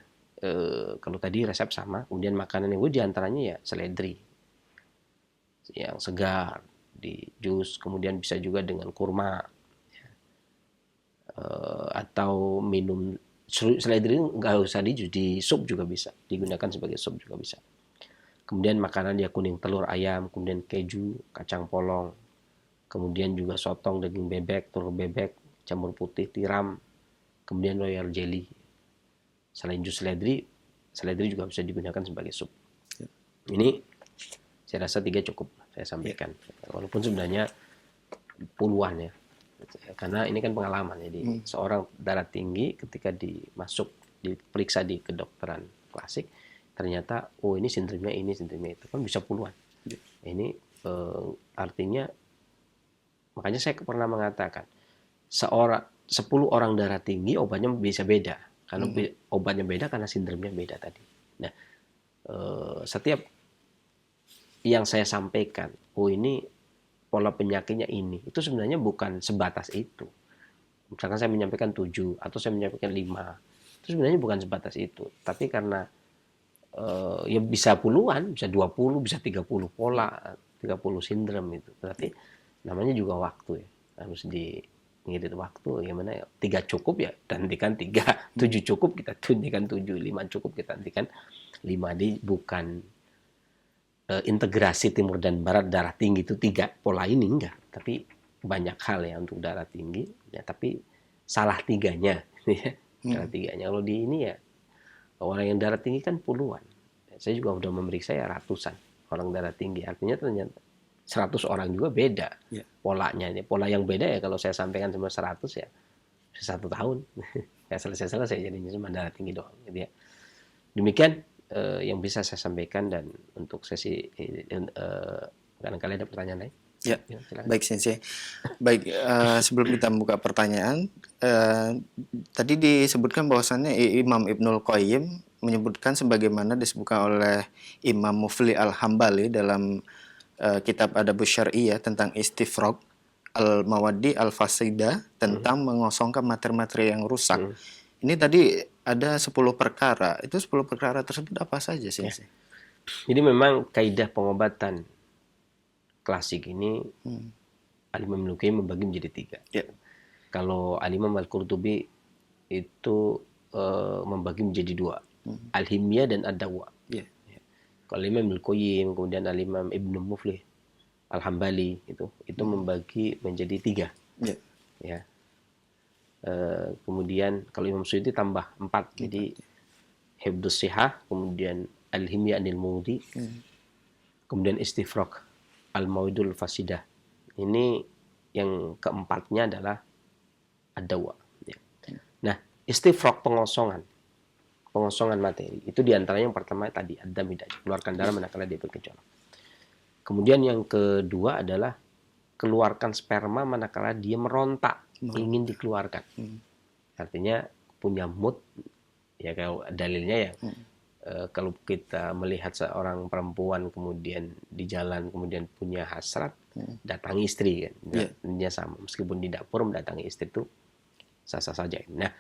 Kalau tadi resep sama, kemudian makanan yang bagus diantaranya ya seledri, yang segar, di jus, kemudian bisa juga dengan kurma, atau minum seledri nggak usah di jus, di sup juga bisa, digunakan sebagai sup juga bisa. Kemudian makanan ya kuning telur ayam, kemudian keju, kacang polong, kemudian juga sotong daging bebek, telur bebek, jamur putih, tiram, kemudian royal jelly. Selain jus seledri juga bisa digunakan sebagai sup. Ini saya rasa 3 cukup saya sampaikan. Walaupun sebenarnya puluhan ya. Karena ini kan pengalaman. Jadi seorang darah tinggi ketika diperiksa di kedokteran klasik, ternyata ini sindromnya ini, sindromnya itu. Kan bisa puluhan. Ini artinya, makanya saya pernah mengatakan 10 orang darah tinggi obatnya bisa beda. Karena obatnya beda karena sindromnya beda tadi. Nah, setiap yang saya sampaikan, ini pola penyakitnya ini, itu sebenarnya bukan sebatas itu. Misalkan saya menyampaikan 7 atau saya menyampaikan 5, itu sebenarnya bukan sebatas itu. Tapi karena ya bisa puluhan, bisa 20, bisa 30 pola, 30 sindrom itu. Berarti namanya juga waktu ya. Harus ngirit waktu, gimana ya, 3 cukup ya hentikan 3, 7 cukup kita hentikan 7, 5 cukup kita hentikan 5. Di bukan integrasi timur dan barat darah tinggi itu 3 pola ini, enggak, tapi banyak hal ya untuk darah tinggi ya, tapi salah 3-nya ya. Salah 3-nya kalau di ini ya, orang yang darah tinggi kan puluhan. Saya juga udah memeriksa ya ratusan orang darah tinggi, artinya ternyata 100 orang juga beda polanya. Ini pola yang beda ya, kalau saya sampaikan cuma 100 ya 1 tahun ya selesai jadinya cuma darah tinggi doang gitu ya. Demikian yang bisa saya sampaikan, dan untuk sesi barangkali ada pertanyaan lain.
Ya,
silakan.
baik Sensei. Baik, sebelum kita buka pertanyaan, tadi disebutkan bahwasannya Imam Ibnul Qayyim menyebutkan sebagaimana disebutkan oleh Imam Mufli Al-Hambali dalam kitab Adabus Syar'iyyah tentang istifraq al-mawaddi al-fasida, tentang mengosongkan materi-materi yang rusak. Ini tadi ada 10 perkara. Itu 10 perkara tersebut apa saja sih?
Ya. Jadi memang kaidah pengobatan klasik ini Al-Imam Ibnul Qayyim membagi menjadi 3.
Ya.
Kalau Al-Imam Al-Qurtubi itu membagi menjadi 2. Al-Himyah dan Ad-Dawa.
Ya.
Kalau Imam Ibnul Qayyim, kemudian Al-Imam Ibnu Muflih Al-Hambali itu membagi menjadi 3.
Ya.
Ya. Kemudian kalau Imam Suyuti tambah 4. Jadi Hifdzus Shihah, kemudian Al-Himyah Anil Mudi, kemudian Istifraq Al-Mawidul Fasidah. Ini yang keempatnya adalah Ad-Dawa. Ya. Nah, istifraq pengosongan materi. Itu diantaranya yang pertama tadi, ad-damidaj, keluarkan darah manakala dia bergejolak. Kemudian yang kedua adalah keluarkan sperma manakala dia merontak, ingin dikeluarkan. Artinya punya mood, ya kalau dalilnya ya, kalau kita melihat seorang perempuan kemudian di jalan kemudian punya hasrat, datangi istri kan. Dia sama, meskipun di dapur mendatangi istri itu sah-sah saja. Nah,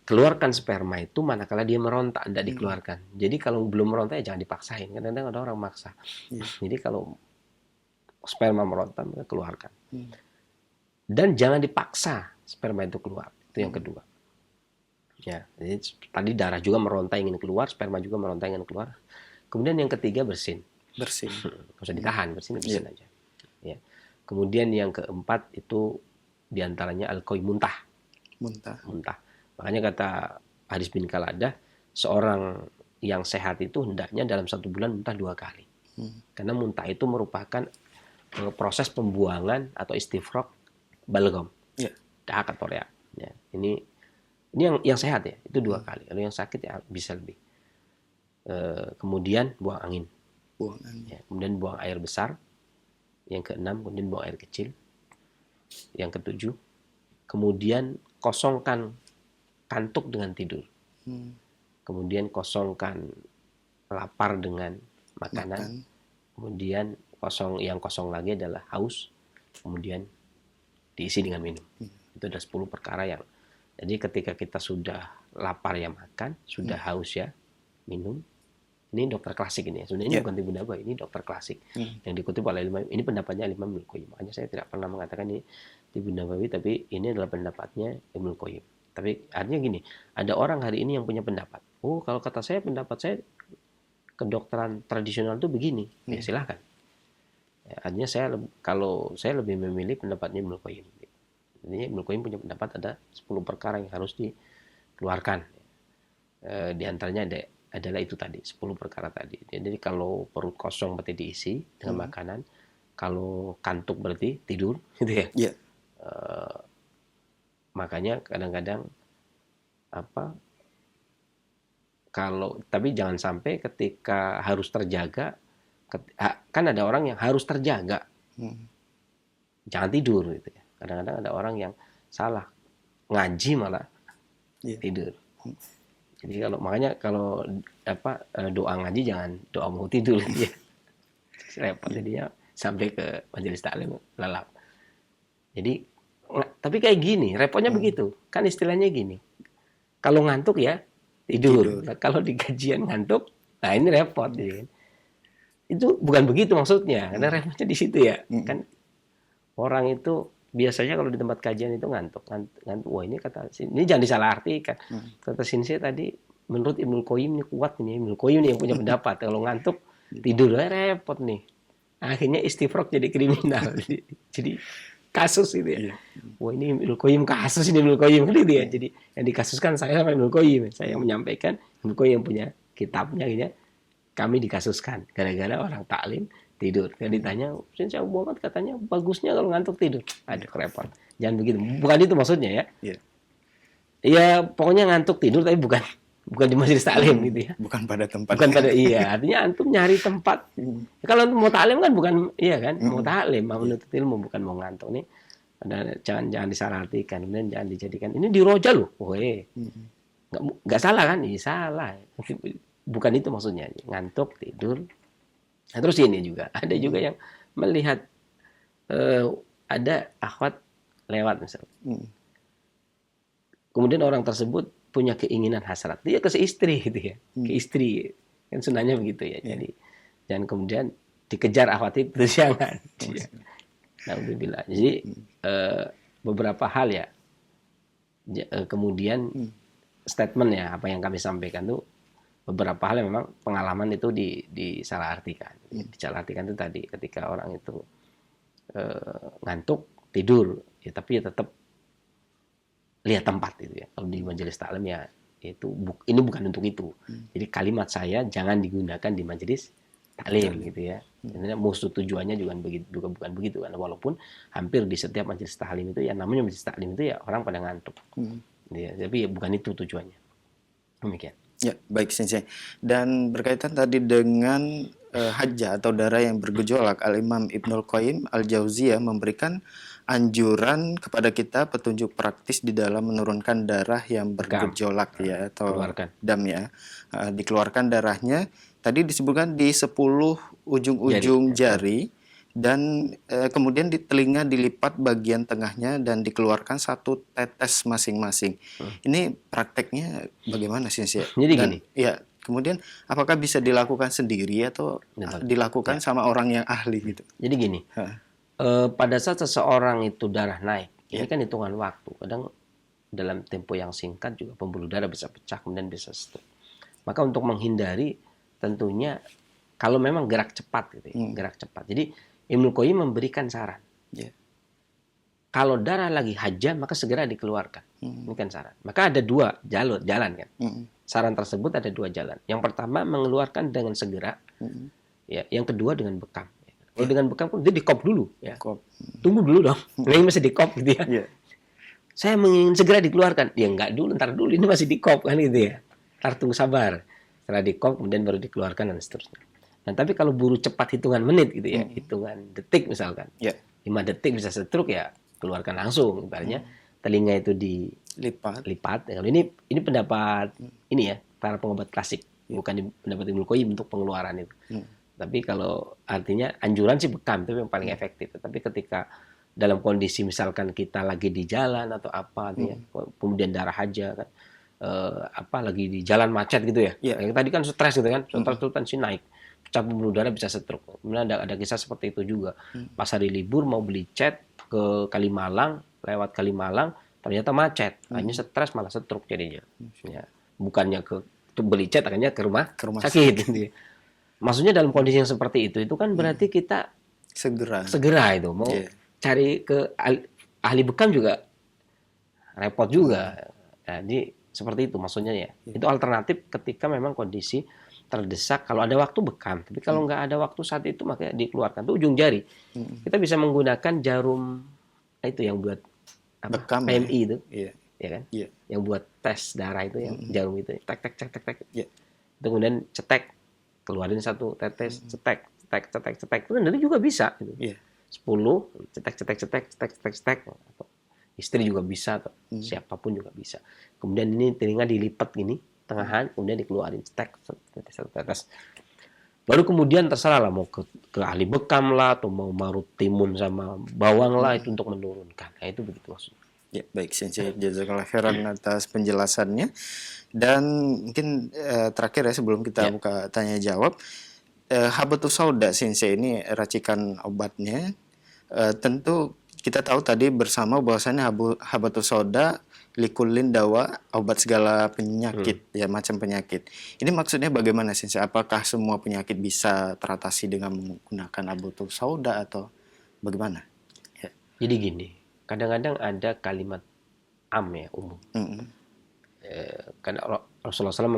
keluarkan sperma itu manakala dia merontak, tidak dikeluarkan. Jadi kalau belum merontak ya jangan dipaksain. Kadang-kadang ada orang maksa. Jadi kalau sperma merontak, maka keluarkan. Dan jangan dipaksa sperma itu keluar. Itu yang kedua. Ya, jadi tadi darah juga merontak ingin keluar, sperma juga merontak ingin keluar. Kemudian yang ketiga bersin. Nggak usah ditahan, bersin aja. Ya. Kemudian yang keempat itu diantaranya al-qoi, muntah. Makanya kata Hadis bin Qaladah, seorang yang sehat itu hendaknya dalam 1 bulan muntah 2 kali. Karena muntah itu merupakan proses pembuangan atau istifraq balgam. Dahak atau reak. Ya. Ini yang sehat ya, itu 2 kali. Kalau yang sakit ya bisa lebih. Kemudian buang angin.
Buang angin.
Ya, kemudian buang air besar. Yang keenam, kemudian buang air kecil. Yang ketujuh, kemudian kosongkan kantuk dengan tidur. Kemudian kosongkan lapar dengan makanan. Kemudian yang kosong lagi adalah haus. Kemudian diisi dengan minum. Itu ada 10 perkara yang. Jadi ketika kita sudah lapar ya makan, sudah haus ya minum. Ini dokter klasik ini. Sebenarnya ini bukan Tibu Nabawi, ini dokter klasik yang dikutip oleh ini pendapatnya Imam Ibnul Qayyim. Makanya saya tidak pernah mengatakan ini Tibu Nabawi, tapi ini adalah pendapatnya Ibnul Qayyim. Tapi artinya gini, ada orang hari ini yang punya pendapat. Oh, kalau kata saya, pendapat saya kedokteran tradisional itu begini. Ya silahkan. Ya, artinya kalau saya lebih memilih pendapatnya Ibnul Qayyim. Jadi Ibnul Qayyim punya pendapat ada 10 perkara yang harus dikeluarkan. Di antaranya adalah itu tadi, 10 perkara tadi. Jadi kalau perut kosong berarti diisi dengan makanan. Kalau kantuk berarti tidur, gitu ya.
Yeah.
Makanya kadang-kadang tapi jangan sampai ketika harus terjaga, kan ada orang yang harus terjaga, jangan tidur gitu ya. Kadang-kadang ada orang yang salah, ngaji malah tidur. Jadi makanya kalau doa ngaji jangan doa mau tidur ya. Repot jadinya sampai ke majelis taklim lelap. Jadi tapi kayak gini, repotnya begitu. Kan istilahnya gini. Kalau ngantuk ya tidur. Nah, kalau di kajian ngantuk, nah ini repot ya. Itu bukan begitu maksudnya. Karena repotnya di situ ya. Kan orang itu biasanya kalau di tempat kajian itu ngantuk. Wah, ini ini jangan disalahartikan. Kata Sinse tadi, menurut Ibnul Qayyim ini kuat ini. Ibnul Qayyim ini yang punya pendapat. Kalau ngantuk tidur repot nih. Akhirnya istifraq jadi kriminal. Jadi kasus itu ya. Wah, ini Ibnul Qayyim kasus ini Ibnul Qayyim gitu ya. Jadi yang dikasuskan saya sama Ibnul Qayyim. Saya yang menyampaikan, Ibnul Qayyim yang punya kitabnya gitu ya. Kami dikasuskan gara-gara orang taklim tidur. Kalau ditanya, Syekh Muhammad katanya bagusnya kalau ngantuk tidur. Aduh, repot. Jangan begitu. Bukan itu maksudnya ya. Ya, pokoknya ngantuk tidur tapi bukan di majelis taklim gitu ya.
Bukan pada tempat.
Bukan pada artinya antum nyari tempat. Kalau mau taklim kan bukan mau taklim, mau menuntut ilmu bukan mau ngantuk nih. Jangan disalahartikan, kemudian jangan dijadikan ini di roja loh. Enggak salah kan? Iya salah. Bukan itu maksudnya. Ngantuk tidur. Nah, terus ini juga ada juga yang melihat ada akhwat lewat misalnya. Kemudian orang tersebut punya keinginan hasrat, dia ke istri gitu ya, ke istri kan sunahnya begitu ya. Jadi jangan kemudian dikejar akhwat itu, jangan. Alhamdulillah. Jadi beberapa hal ya. Kemudian statement ya apa yang kami sampaikan tuh beberapa hal yang memang pengalaman itu disalahartikan. Disalahartikan itu tadi ketika orang itu ngantuk tidur, ya tapi ya tetap lihat tempat itu ya. Kalau di majelis taklim ya itu ini bukan untuk itu. Jadi kalimat saya jangan digunakan di majelis taklim gitu ya. Sebenarnya musuh tujuannya juga bukan begitu kan. Walaupun hampir di setiap majelis taklim itu ya namanya majelis taklim itu ya orang pada ngantuk. Ya, tapi ya bukan itu tujuannya. Demikian.
Ya, baik Sensei. Dan berkaitan tadi dengan haja atau darah yang bergejolak, Al-Imam Ibnul Qayyim Al-Jauziyah memberikan anjuran kepada kita petunjuk praktis di dalam menurunkan darah yang bergejolak ya atau dam ya. Dikeluarkan darahnya tadi disebutkan di 10 ujung-ujung jari dan kemudian di telinga dilipat bagian tengahnya dan dikeluarkan 1 tetes masing-masing. Ini prakteknya bagaimana sih?
Jadi gini.
Ya, kemudian apakah bisa dilakukan sendiri atau dilakukan sama orang yang ahli gitu?
Jadi gini. Pada saat seseorang itu darah naik, ini kan hitungan waktu. Kadang dalam tempo yang singkat juga pembuluh darah bisa pecah kemudian bisa stop. Maka untuk menghindari tentunya kalau memang gerak cepat gitu ya, gerak cepat. Jadi Ibnu Qayyim memberikan saran. Kalau darah lagi haja maka segera dikeluarkan. Ini kan saran. Maka ada 2 jalan kan. Saran tersebut ada 2 jalan. Yang pertama mengeluarkan dengan segera. Ya, yang kedua dengan bekam. Kalau dengan bekam pun dia dikop dulu ya. Tunggu dulu dong. Ini masih dikop gitu ya. Saya ingin segera dikeluarkan. Ya enggak dulu, ntar dulu ini masih dikop kan gitu ya. Ntar tunggu sabar. Setelah dikop kemudian baru dikeluarkan dan seterusnya. Nah, tapi kalau buru cepat hitungan menit gitu ya, hitungan detik misalkan,
Ya.
5 detik bisa stroke ya keluarkan langsung. Ibaratnya telinga itu
Lipat.
dilipat. Kalau ini pendapat ini ya para pengobat klasik, bukan pendapat Ibnu Qayyim untuk pengeluaran itu. Tapi kalau artinya anjuran sih bekam itu yang paling efektif. Tapi ketika dalam kondisi misalkan kita lagi di jalan atau apa, artinya, kemudian darah haja kan, lagi di jalan macet gitu ya.
Iya.
Yang tadi kan stres gitu kan, stres itu tensi naik, pecah pembuluh darah bisa stroke. Kemudian ada kisah seperti itu juga. Pas hari libur mau beli cat ke Kalimalang, lewat Kalimalang ternyata macet, hanya stres malah stroke jadinya. Ya, bukannya ke beli cat, akhirnya ke rumah sakit. Gitu. Maksudnya dalam kondisi yang seperti itu kan berarti kita segera itu mau cari ke ahli bekam juga repot juga. Jadi seperti itu maksudnya ya. Itu alternatif ketika memang kondisi terdesak. Kalau ada waktu bekam, tapi kalau nggak ada waktu saat itu makanya dikeluarkan tuh ujung jari. Kita bisa menggunakan jarum itu yang buat
bekam,
PMI itu,
ya
kan?
Iya.
Yang buat tes darah itu, yang jarum itu, tek.
Iya.
Itu kemudian cetek, keluarin satu tetes, cetek. Itu nanti juga bisa. Gitu.
Iya.
10, cetek. Istri juga bisa, atau siapapun juga bisa. Kemudian ini telinga dilipat gini, tengahan, kemudian dikeluarin, cetek, tetes. Baru kemudian terserah lah mau ke ahli bekam lah atau mau marut timun sama bawang lah itu untuk menurunkan. Nah, itu begitu maksudnya.
Ya, baik Sensei, jazakallah khairan atas penjelasannya. Dan mungkin terakhir ya sebelum kita buka tanya jawab, Habatus Sauda Sensei ini racikan obatnya. Tentu kita tahu tadi bersama bahwasannya Habatus Sauda likulin dawa, obat segala penyakit, ya macam penyakit. Ini maksudnya bagaimana Sensei? Apakah semua penyakit bisa teratasi dengan menggunakan Habatus Sauda atau bagaimana? Ya.
Jadi gini, kadang-kadang ada kalimat ya, umum. Karena Rasulullah SAW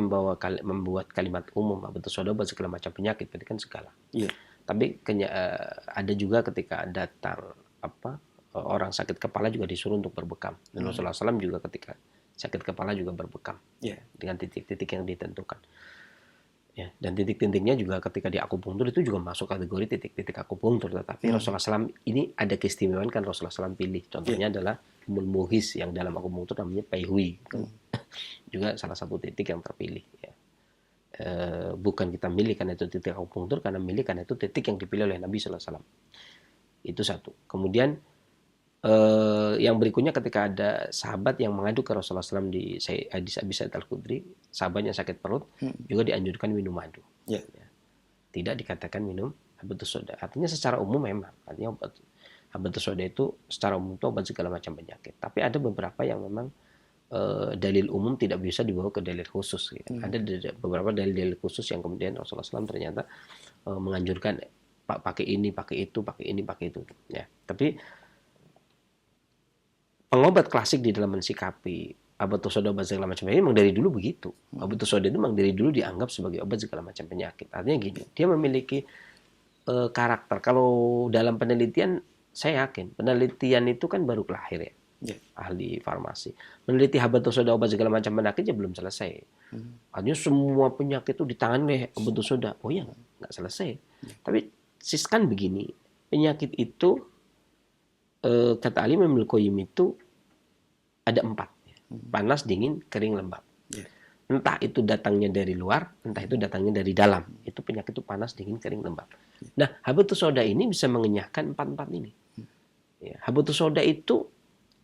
membuat kalimat umum Habatus Sauda obat segala macam penyakit, berarti kan segala.
Iya.
Tapi ada juga ketika datang orang sakit kepala juga disuruh untuk berbekam. Dan Rasulullah SAW juga ketika sakit kepala juga berbekam dengan titik-titik yang ditentukan. Ya, dan titik-titiknya juga ketika di akupunktur itu juga masuk kategori titik-titik akupunktur. Tetapi Rasulullah SAW ini ada keistimewaan kan Rasulullah SAW pilih. Contohnya adalah Muhis yang dalam akupunktur namanya Peihui. Juga salah satu titik yang terpilih. Ya. Bukan kita milih karena itu titik akupunktur, karena milih karena itu titik yang dipilih oleh Nabi SAW. Itu satu. Kemudian yang berikutnya ketika ada sahabat yang mengadu ke Rasulullah SAW di hadis Abi Sa'id Al-Khudri, sahabatnya sakit perut, juga dianjurkan minum madu. Ya. Tidak dikatakan minum Habatus Sauda. Artinya secara umum memang, artinya Habatus Sauda itu secara umum itu obat segala macam penyakit. Tapi ada beberapa yang memang dalil umum tidak bisa dibawa ke dalil khusus. Gitu. Ada beberapa dalil khusus yang kemudian Rasulullah SAW ternyata menganjurkan pakai ini, pakai itu, pakai ini, pakai itu. Ya. Tapi pengobat klasik di dalam mensikapi Habatus Sauda obat segala macam penyakit memang dari dulu begitu. Habatus Sauda itu memang dari dulu dianggap sebagai obat segala macam penyakit. Artinya gini, dia memiliki karakter. Kalau dalam penelitian, saya yakin penelitian itu kan baru lahir ya. Ahli farmasi meneliti Habatus Sauda obat segala macam penyakit ya belum selesai. Artinya semua penyakit itu ditangani Habatus Sauda. Oh ya, nggak selesai. Tapi siskan begini, penyakit itu kata Ali Ibnu Qayyim itu ada 4. Panas, dingin, kering, lembab. Entah itu datangnya dari luar, entah itu datangnya dari dalam. Itu penyakit itu panas, dingin, kering, lembab. Nah, Habatus Sauda ini bisa mengenyahkan 4 ini. Ya, Habatus Sauda itu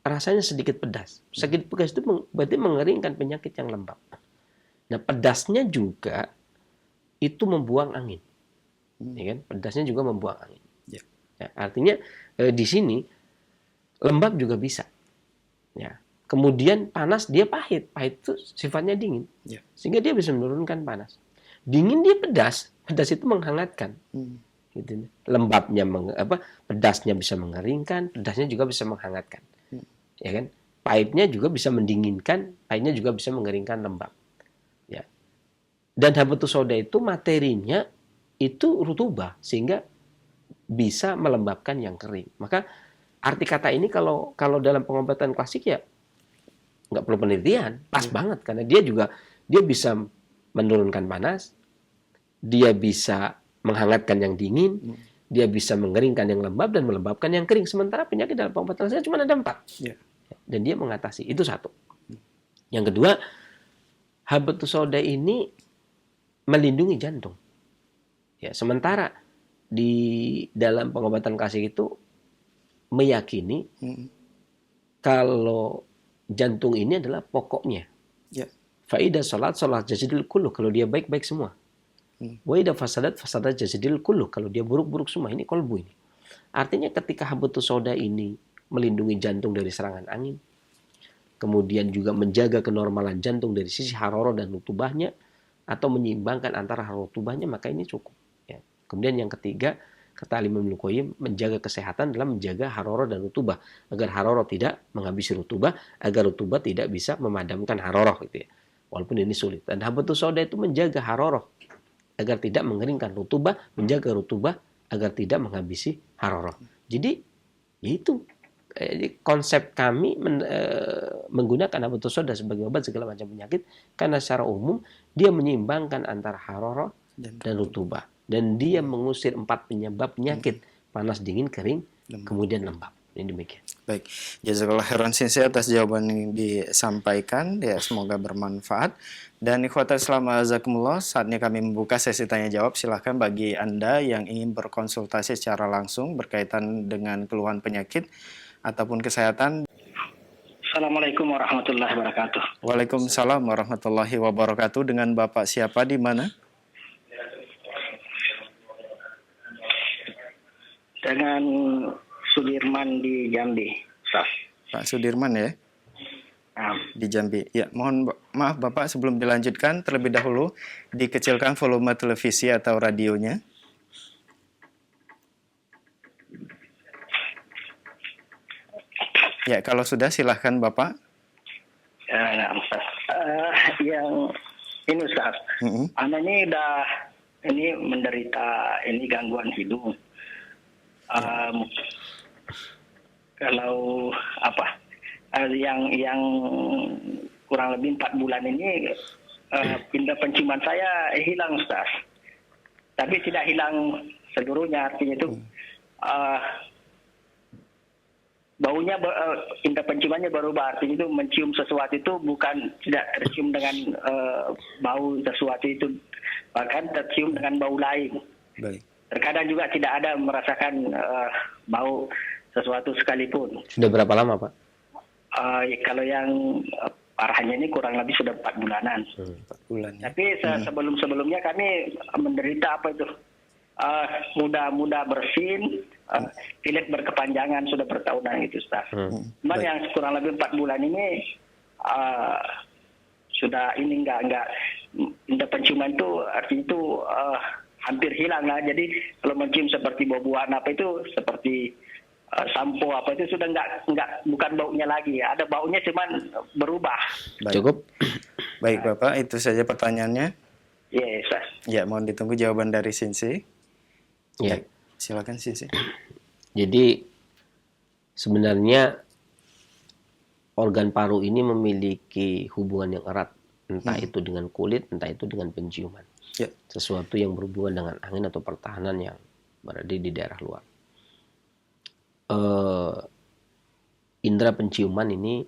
rasanya sedikit pedas. Sedikit pedas itu berarti mengeringkan penyakit yang lembab. Nah, pedasnya juga itu membuang angin. Ya kan? Pedasnya juga membuang angin. Ya, artinya di sini lembab juga bisa. Ya. Kemudian panas dia pahit. Pahit itu sifatnya dingin. Sehingga dia bisa menurunkan panas. Dingin dia pedas. Pedas itu menghangatkan. Gitu. Lembabnya pedasnya bisa mengeringkan, pedasnya juga bisa menghangatkan. Ya kan? Pahitnya juga bisa mendinginkan, pahitnya juga bisa mengeringkan lembab. Ya. Dan Habatus Sauda itu materinya itu rutubah sehingga bisa melembabkan yang kering. Maka arti kata ini kalau dalam pengobatan klasik ya nggak perlu penelitian, pas banget karena dia bisa menurunkan panas, dia bisa menghangatkan yang dingin, dia bisa mengeringkan yang lembab dan melembabkan yang kering. Sementara penyakit dalam pengobatan saya cuma ada 4.
Ya.
Dan dia mengatasi. Itu satu. Yang kedua, habatus sauda ini melindungi jantung. Ya, sementara di dalam pengobatan kasih itu meyakini kalau jantung ini adalah pokoknya.
Ya.
Faidah salat jasadil kulluh, kalau dia baik-baik semua. Wa idza fasadat jasadil kulluh, kalau dia buruk-buruk semua. Ini kolbu ini. Artinya ketika habatus sauda ini melindungi jantung dari serangan angin, kemudian juga menjaga kenormalan jantung dari sisi haroro dan rutubahnya, atau menyeimbangkan antara haroro rutubahnya, maka ini cukup. Ya. Kemudian yang ketiga, kata Imam Ibnu Qayyim, menjaga kesehatan dalam menjaga haroro dan rutubah, agar haroro tidak menghabisi rutubah, agar rutubah tidak bisa memadamkan haroro, gitu ya. Walaupun ini sulit. Dan habatus sauda itu menjaga haroro agar tidak mengeringkan rutubah, menjaga rutubah agar tidak menghabisi haroro. Jadi itu konsep kami menggunakan habatus sauda sebagai obat segala macam penyakit, karena secara umum dia menyeimbangkan antara haroro dan rutubah, dan dia mengusir 4 penyebab penyakit: panas, dingin, kering, kemudian lembab. Ini demikian.
Baik, jazakallah khairan Sensei atas jawaban yang disampaikan, ya semoga bermanfaat. Dan ikhwatal Islam azakumullah, saatnya kami membuka sesi tanya jawab. Silahkan bagi Anda yang ingin berkonsultasi secara langsung berkaitan dengan keluhan penyakit ataupun kesehatan.
Assalamualaikum warahmatullahi wabarakatuh.
Waalaikumsalam warahmatullahi wabarakatuh. Dengan Bapak siapa, di mana?
Dengan Sudirman di Jambi, Ustaz.
Pak Sudirman ya, di Jambi. Ya, mohon maaf Bapak, sebelum dilanjutkan terlebih dahulu dikecilkan volume televisi atau radionya. Ya, kalau sudah silahkan Bapak.
Nah, Ustaz. Yang ini Ustaz, anak ini menderita gangguan hidung. Kalau yang kurang lebih 4 bulan ini indera penciuman saya hilang, Ustaz. Tapi tidak hilang seluruhnya, artinya itu baunya indera penciumannya berubah, artinya itu mencium sesuatu itu bukan tidak tercium dengan bau sesuatu itu, bahkan tercium dengan bau lain.
Baik.
Terkadang juga tidak ada merasakan bau sesuatu sekalipun.
Sudah berapa lama, Pak?
Kalau yang parahnya ini kurang lebih sudah 4 bulanan.
4 bulan. Ya.
Tapi sebelum-sebelumnya kami menderita mudah bersin, pilet berkepanjangan sudah bertahunan itu, Ustaz. Cuman yang kurang lebih 4 bulan ini sudah ini enggak indera penciuman itu artinya itu hampir hilang lah. Jadi kalau mencium seperti bau-bauan itu seperti sampo itu sudah bukan baunya lagi. Ada baunya cuman berubah.
Baik.
Cukup.
Baik Bapak, itu saja pertanyaannya.
Yes, Ustaz.
Ya, mohon ditunggu jawaban dari Sensei.
Ya.
Silakan Sensei.
Jadi sebenarnya organ paru ini memiliki hubungan yang erat, entah itu dengan kulit, entah itu dengan penciuman.
Ya.
Sesuatu yang berhubungan dengan angin atau pertahanan yang berada di daerah luar. Indera penciuman ini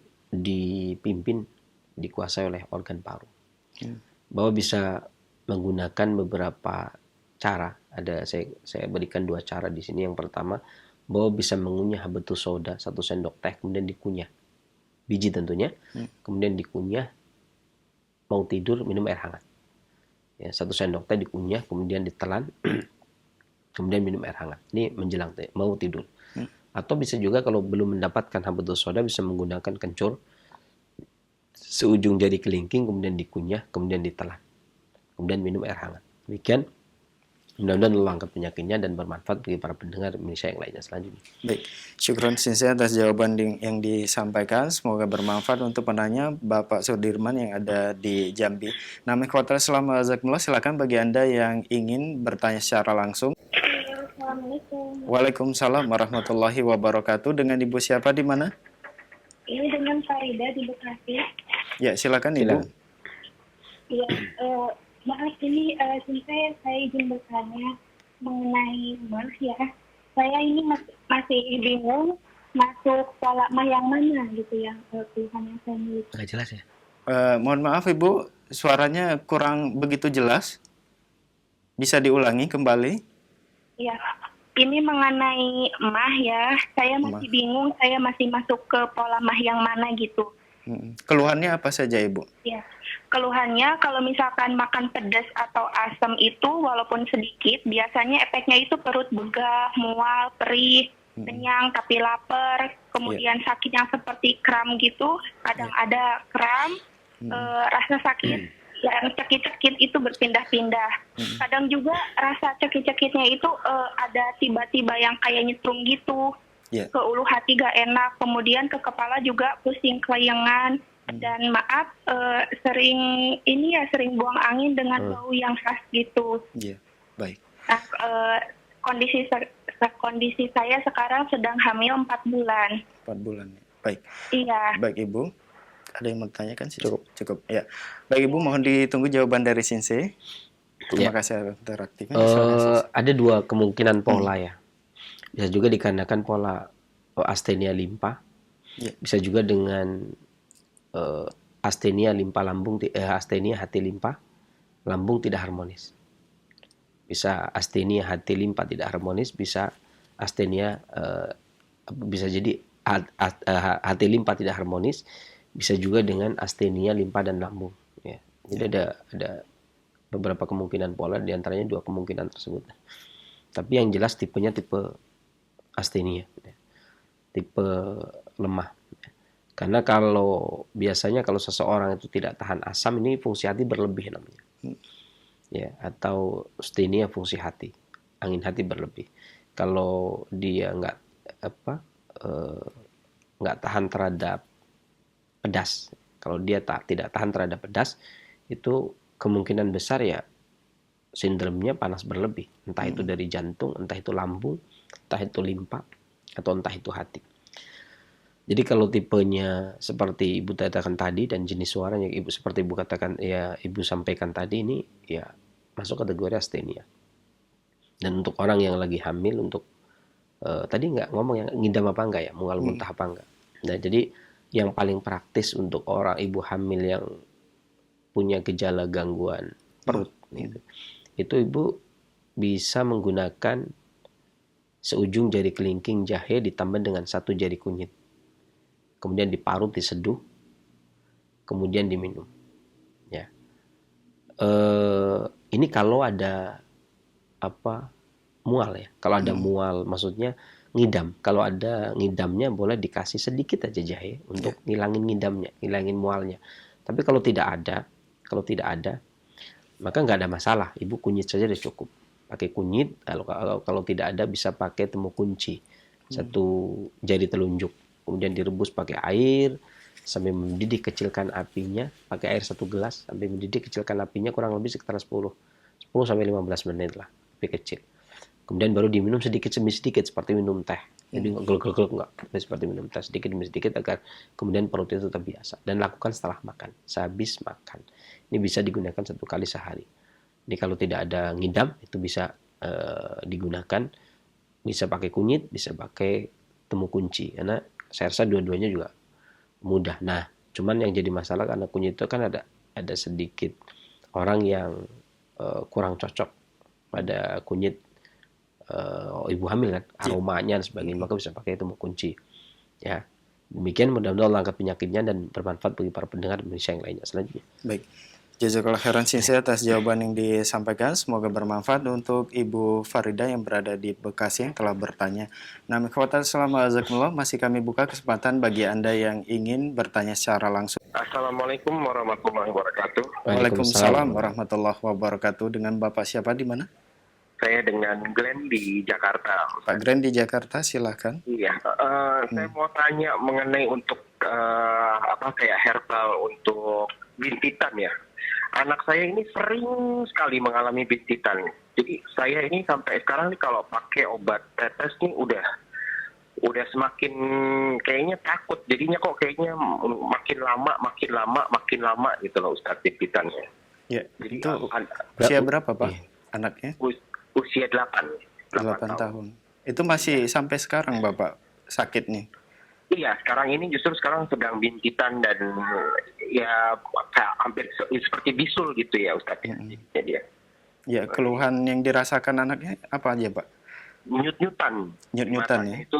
dikuasai oleh organ paru. Bahwa bisa menggunakan beberapa cara. Saya berikan 2 cara di sini. Yang pertama, bahwa bisa mengunyah habatus sauda 1 sendok teh, kemudian dikunyah. Biji tentunya. Kemudian dikunyah, mau tidur minum air hangat. Ya, 1 sendok teh dikunyah, kemudian ditelan, kemudian minum air hangat. Ini menjelang mau tidur. Atau bisa juga kalau belum mendapatkan habatus sauda, bisa menggunakan kencur seujung jari kelingking, kemudian dikunyah, kemudian ditelan, kemudian minum air hangat. Demikian, mudah-mudahan Allah angkat penyakitnya dan bermanfaat bagi para pendengar Indonesia yang lainnya selanjutnya.
Baik, syukron Sensei atas jawaban yang disampaikan. Semoga bermanfaat untuk penanya Bapak Sudirman yang ada di Jambi. Nama ikhwatal Islam azakumullah, silakan bagi Anda yang ingin bertanya secara langsung.
Assalamualaikum.
Waalaikumsalam warahmatullahi wabarakatuh. Dengan Ibu siapa, di mana?
Ini dengan Farida di Bekasi.
Ya, silakan Ibu.
Iya, maaf ini saya izin bertanya. mengenai mah ya. Saya ini masih bingung masuk pola mah yang mana gitu yang Tuhan yang saya miliki.
Nggak jelas ya?
Mohon maaf Ibu, suaranya kurang begitu jelas. Bisa diulangi kembali?
Ya, ini mengenai mah ya. Saya masih bingung, saya masih masuk ke pola mah yang mana gitu.
Keluhannya apa saja Ibu?
Ya, keluhannya kalau misalkan makan pedas atau asam itu walaupun sedikit, biasanya efeknya itu perut begah, mual, perih, kenyang tapi lapar, kemudian sakit yang seperti kram gitu, kadang ada kram, rasa sakit yang cekit-cekit itu berpindah-pindah. Kadang juga rasa cekit-cekitnya itu ada tiba-tiba yang kayak nyetrum gitu. Ke ulu hati gak enak, kemudian ke kepala juga pusing kelayangan, dan maaf sering buang angin dengan bau yang khas gitu.
Iya, baik.
Nah, kondisi saya sekarang sedang hamil 4 bulan.
4 bulan, baik.
Iya.
Baik Ibu, ada yang mau ditanyakan sih? Cukup. Ya, baik Ibu, mohon ditunggu jawaban dari Sinse. Terima kasih interaktifnya.
Ada 2 kemungkinan pola ya. Bisa juga dikarenakan pola astenia limpa, bisa juga dengan astenia limpa lambung, astenia hati limpa, lambung tidak harmonis. Bisa astenia hati limpa tidak harmonis, bisa astenia bisa jadi hati limpa tidak harmonis, bisa juga dengan astenia limpa dan lambung. Ya. Jadi ada beberapa kemungkinan pola, diantaranya 2 kemungkinan tersebut. Tapi yang jelas tipenya tipe astenia, tipe lemah. Karena biasanya kalau seseorang itu tidak tahan asam, ini fungsi hati berlebih namanya. Ya, atau astenia fungsi hati, angin hati berlebih. Kalau dia nggak tahan terhadap pedas, kalau dia tidak tahan terhadap pedas, itu kemungkinan besar ya sindromnya panas berlebih, entah itu dari jantung, entah itu lambung, entah itu limpa, atau entah itu hati. Jadi kalau tipenya seperti Ibu katakan tadi dan jenis suaranya seperti Ibu katakan ya, Ibu sampaikan tadi, ini ya masuk kategori astenia. Dan untuk orang yang lagi hamil, untuk tadi nggak ngomong yang ngidam apa enggak ya, mual muntah apa enggak. Nah, jadi yang paling praktis untuk orang ibu hamil yang punya gejala gangguan perut gitu, itu Ibu bisa menggunakan seujung jari kelingking jahe ditambah dengan 1 jari kunyit, kemudian diparut, diseduh, kemudian diminum. Ya, ini kalau ada mual ya. Kalau ada mual, maksudnya ngidam. Kalau ada ngidamnya boleh dikasih sedikit aja jahe untuk ngilangin ngidamnya, ngilangin mualnya. Tapi kalau tidak ada, maka nggak ada masalah. Ibu kunyit saja sudah cukup. Pakai kunyit. Kalau tidak ada, bisa pakai temu kunci, 1 jari telunjuk. Kemudian direbus pakai air sampai mendidih, kecilkan apinya. Pakai air 1 gelas sampai mendidih, kecilkan apinya kurang lebih sekitar 10 sampai 15 menit lah, api kecil. Kemudian baru diminum sedikit demi sedikit seperti minum teh. Jadi glek-glek enggak, seperti minum teh sedikit demi sedikit agar kemudian perut itu tetap biasa. Dan lakukan setelah makan, sehabis makan. Ini bisa digunakan 1 kali sehari. Ini kalau tidak ada ngidam, itu bisa digunakan, bisa pakai kunyit, bisa pakai temu kunci. Karena saya rasa dua-duanya juga mudah. Nah, cuman yang jadi masalah karena kunyit itu kan ada sedikit orang yang kurang cocok pada kunyit ibu hamil kan, aromanya dan sebagainya, maka bisa pakai temu kunci. Ya, demikian mudah-mudahan Allah angkat penyakitnya dan bermanfaat bagi para pendengar Indonesia yang lainnya. Selanjutnya.
Baik. Jazakallah khairan Sinse atas jawaban yang disampaikan. Semoga bermanfaat untuk Ibu Farida yang berada di Bekasi yang telah bertanya. Nah, ikhwatal Islam, masih kami buka kesempatan bagi Anda yang ingin bertanya secara langsung.
Assalamualaikum warahmatullahi wabarakatuh.
Waalaikumsalam warahmatullahi wabarakatuh. Dengan Bapak siapa di mana?
Saya dengan Glenn di Jakarta.
Pak Glenn di Jakarta, silahkan.
Iya, saya mau tanya mengenai untuk kayak herbal untuk bintitan ya. Anak saya ini sering sekali mengalami bintitan. Jadi saya ini sampai sekarang nih kalau pakai obat tetes nih udah semakin kayaknya takut. Jadinya kok kayaknya makin lama gitu loh Ustaz bintitannya.
Ya,
jadi
itu usia berapa Pak anaknya?
usia 8
tahun. Itu masih sampai sekarang Bapak sakitnya?
Iya, sekarang sedang bintitan dan ya kayak hampir seperti bisul gitu ya Ustaz. Jadi ya.
Ya, keluhan yang dirasakan anaknya apa aja, Pak?
Nyut-nyutan.
Nyut-nyutan ya?
Itu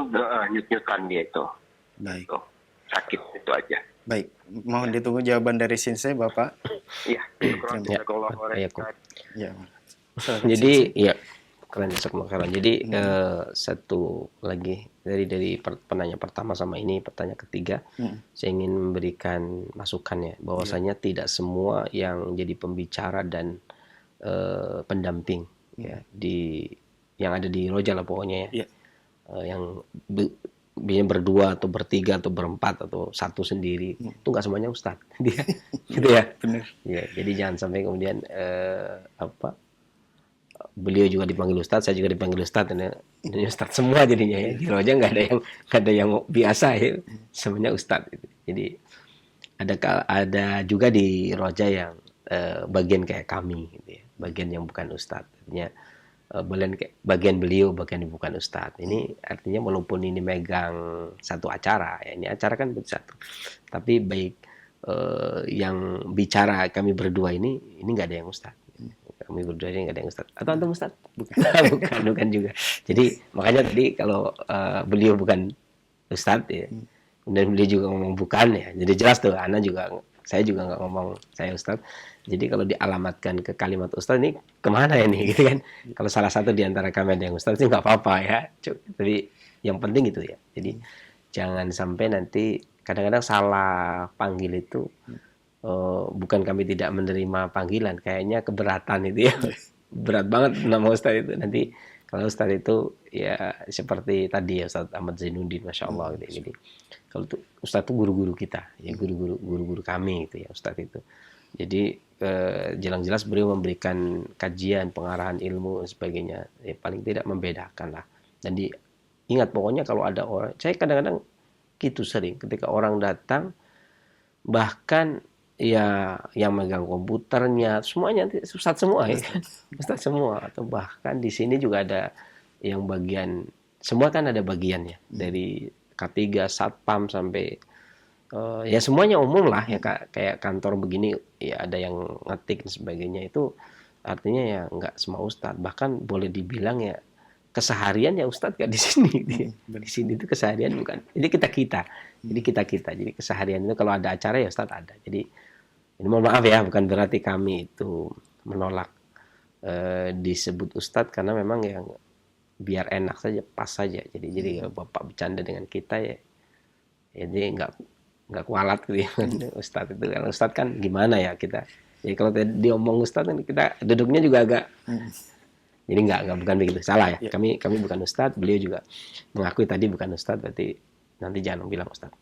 nyut-nyutan dia itu.
Baik.
Tuh, sakit itu aja.
Baik, mohon ditunggu jawaban dari Sensei, Bapak.
Iya, syukur
Ya.
Jadi ya keren keren. Jadi satu lagi dari penanya pertama sama ini pertanyaan ketiga, saya ingin memberikan masukan ya bahwasanya tidak semua yang jadi pembicara dan pendamping ya yang ada di Roja lah pokoknya ya. Yang biasanya berdua atau bertiga atau berempat atau satu sendiri itu nggak semuanya ustadz dia gitu ya.
Benar.
Ya, jadi jangan sampai kemudian beliau juga dipanggil ustadz, saya juga dipanggil ustadz, ini ustadz semua jadinya ya. Di Roja nggak ada yang biasa ya, semuanya ustadz gitu. Jadi ada juga di Roja yang bagian kayak kami gitu ya, bagian yang bukan ustadz, artinya bagian beliau, bagian yang bukan ustadz. Ini artinya walaupun ini megang satu acara ya, ini acara kan satu, tapi baik yang bicara kami berdua ini nggak ada yang ustadz. Kami berdua ini nggak ada yang ustadz. Atau antum ustadz? Bukan. bukan juga. Jadi makanya tadi kalau beliau bukan ustadz ya, dan beliau juga ngomong bukan ya, jadi jelas tuh. Saya juga nggak ngomong saya ustadz. Jadi kalau dialamatkan ke kalimat ustadz ini kemana ini gitu kan? Kalau salah satu di antara kami ada yang ustadz itu nggak apa-apa ya. Tapi yang penting itu ya. Jadi jangan sampai nanti kadang-kadang salah panggil itu. Bukan kami tidak menerima panggilan, kayaknya keberatan itu ya. Berat banget nama Ustadz itu. Nanti kalau Ustadz itu ya seperti tadi ya Ustadz Ahmad Zainuddin, Masya Allah gitu. Jadi kalau itu Ustadz itu guru-guru kita, ya guru-guru kami gitu ya Ustadz itu. Jadi jelas-jelas beliau memberikan kajian, pengarahan ilmu dan sebagainya. Ya, paling tidak membedakan lah. Dan ingat pokoknya kalau ada orang, saya kadang-kadang gitu sering ketika orang datang, bahkan ya yang megang komputernya semuanya ustadz semua ya. Ustadz semua, atau bahkan di sini juga ada yang bagian, semua kan ada bagiannya dari K3 Satpam sampai ya semuanya umum lah ya, kayak kantor begini ya ada yang ngetik dan sebagainya. Itu artinya ya nggak semua ustadz, bahkan boleh dibilang ya keseharian ya ustadz gak di sini. Di sini itu keseharian bukan. Jadi kita. Jadi keseharian itu kalau ada acara ya ustadz ada. Jadi ini mohon maaf ya, bukan berarti kami itu menolak disebut ustadz, karena memang yang biar enak saja, pas saja. Jadi kalau bapak bercanda dengan kita ya, jadi nggak kualat gitu ya. Ustadz itu kan, ustadz kan gimana ya kita. Jadi kalau diomong ustadz kan kita duduknya juga agak. Jadi bukan begitu, salah ya. Kami bukan ustadz, beliau juga mengakui tadi bukan ustadz, berarti nanti jangan bilang ustadz.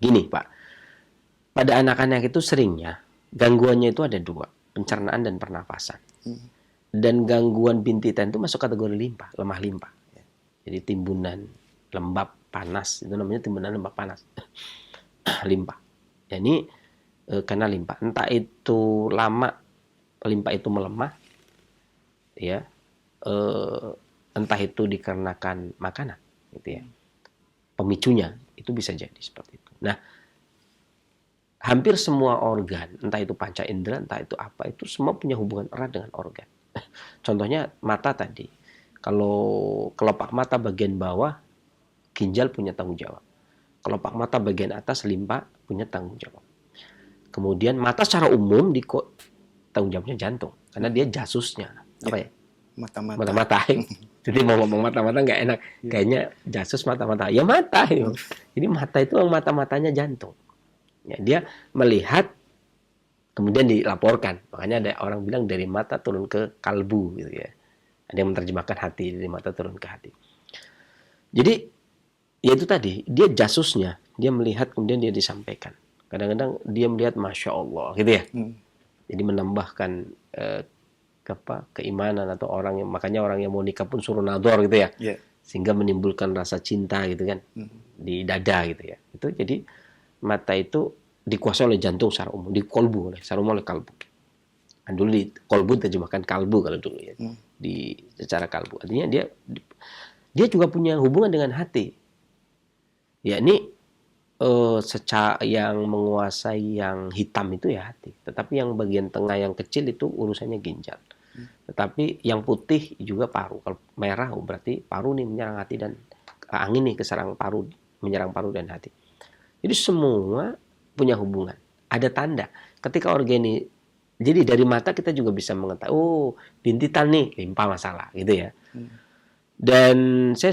Gini Pak. Pada anak-anak itu seringnya gangguannya itu ada dua, pencernaan dan pernafasan. Dan gangguan bintitan itu masuk kategori lemah limpa. Jadi timbunan lembab panas, itu namanya timbunan lembab panas. Limpa. Ini karena limpa, entah itu lama limpa itu melemah, ya, entah itu dikarenakan makanan, gitu ya. Pemicunya itu bisa jadi seperti itu. Nah, hampir semua organ, entah itu panca indera, entah itu apa, itu semua punya hubungan erat dengan organ. Contohnya mata tadi. Kalau kelopak mata bagian bawah, ginjal punya tanggung jawab. Kelopak mata bagian atas, limpa punya tanggung jawab. Kemudian mata secara umum tanggung jawabnya jantung, karena dia jasusnya. Apa ya? Mata-mata. Jadi mau ngomong mata-mata nggak enak. Kayaknya jasus mata-mata. Ya mata. Jadi mata itu mata-matanya jantung. Ya, dia melihat kemudian dilaporkan. Makanya ada orang bilang dari mata turun ke kalbu gitu ya. Ada yang menerjemahkan hati, dari mata turun ke hati. Jadi ya itu tadi, dia jasusnya, dia melihat kemudian dia disampaikan. Kadang-kadang dia melihat Masya Allah gitu ya. Jadi menambahkan keimanan, atau makanya orang yang mau nikah pun suruh nador gitu ya. Sehingga menimbulkan rasa cinta gitu kan di dada gitu ya. Itu jadi mata itu dikuasai oleh jantung secara umum, secara umum oleh kalbu. Kan dulu di kolbu terjemahkan kalbu kalau dulu ya. Di secara kalbu. Artinya dia juga punya hubungan dengan hati. Yakni secara yang menguasai yang hitam itu ya hati. Tetapi yang bagian tengah yang kecil itu urusannya ginjal. Tetapi yang putih juga paru. Kalau merah berarti paru nih menyerang hati dan angin nih keserang paru, menyerang paru dan hati. Jadi semua punya hubungan. Ada tanda. Ketika organ ini, jadi dari mata kita juga bisa mengetahui, oh bintitan nih, limpa masalah gitu ya. Dan saya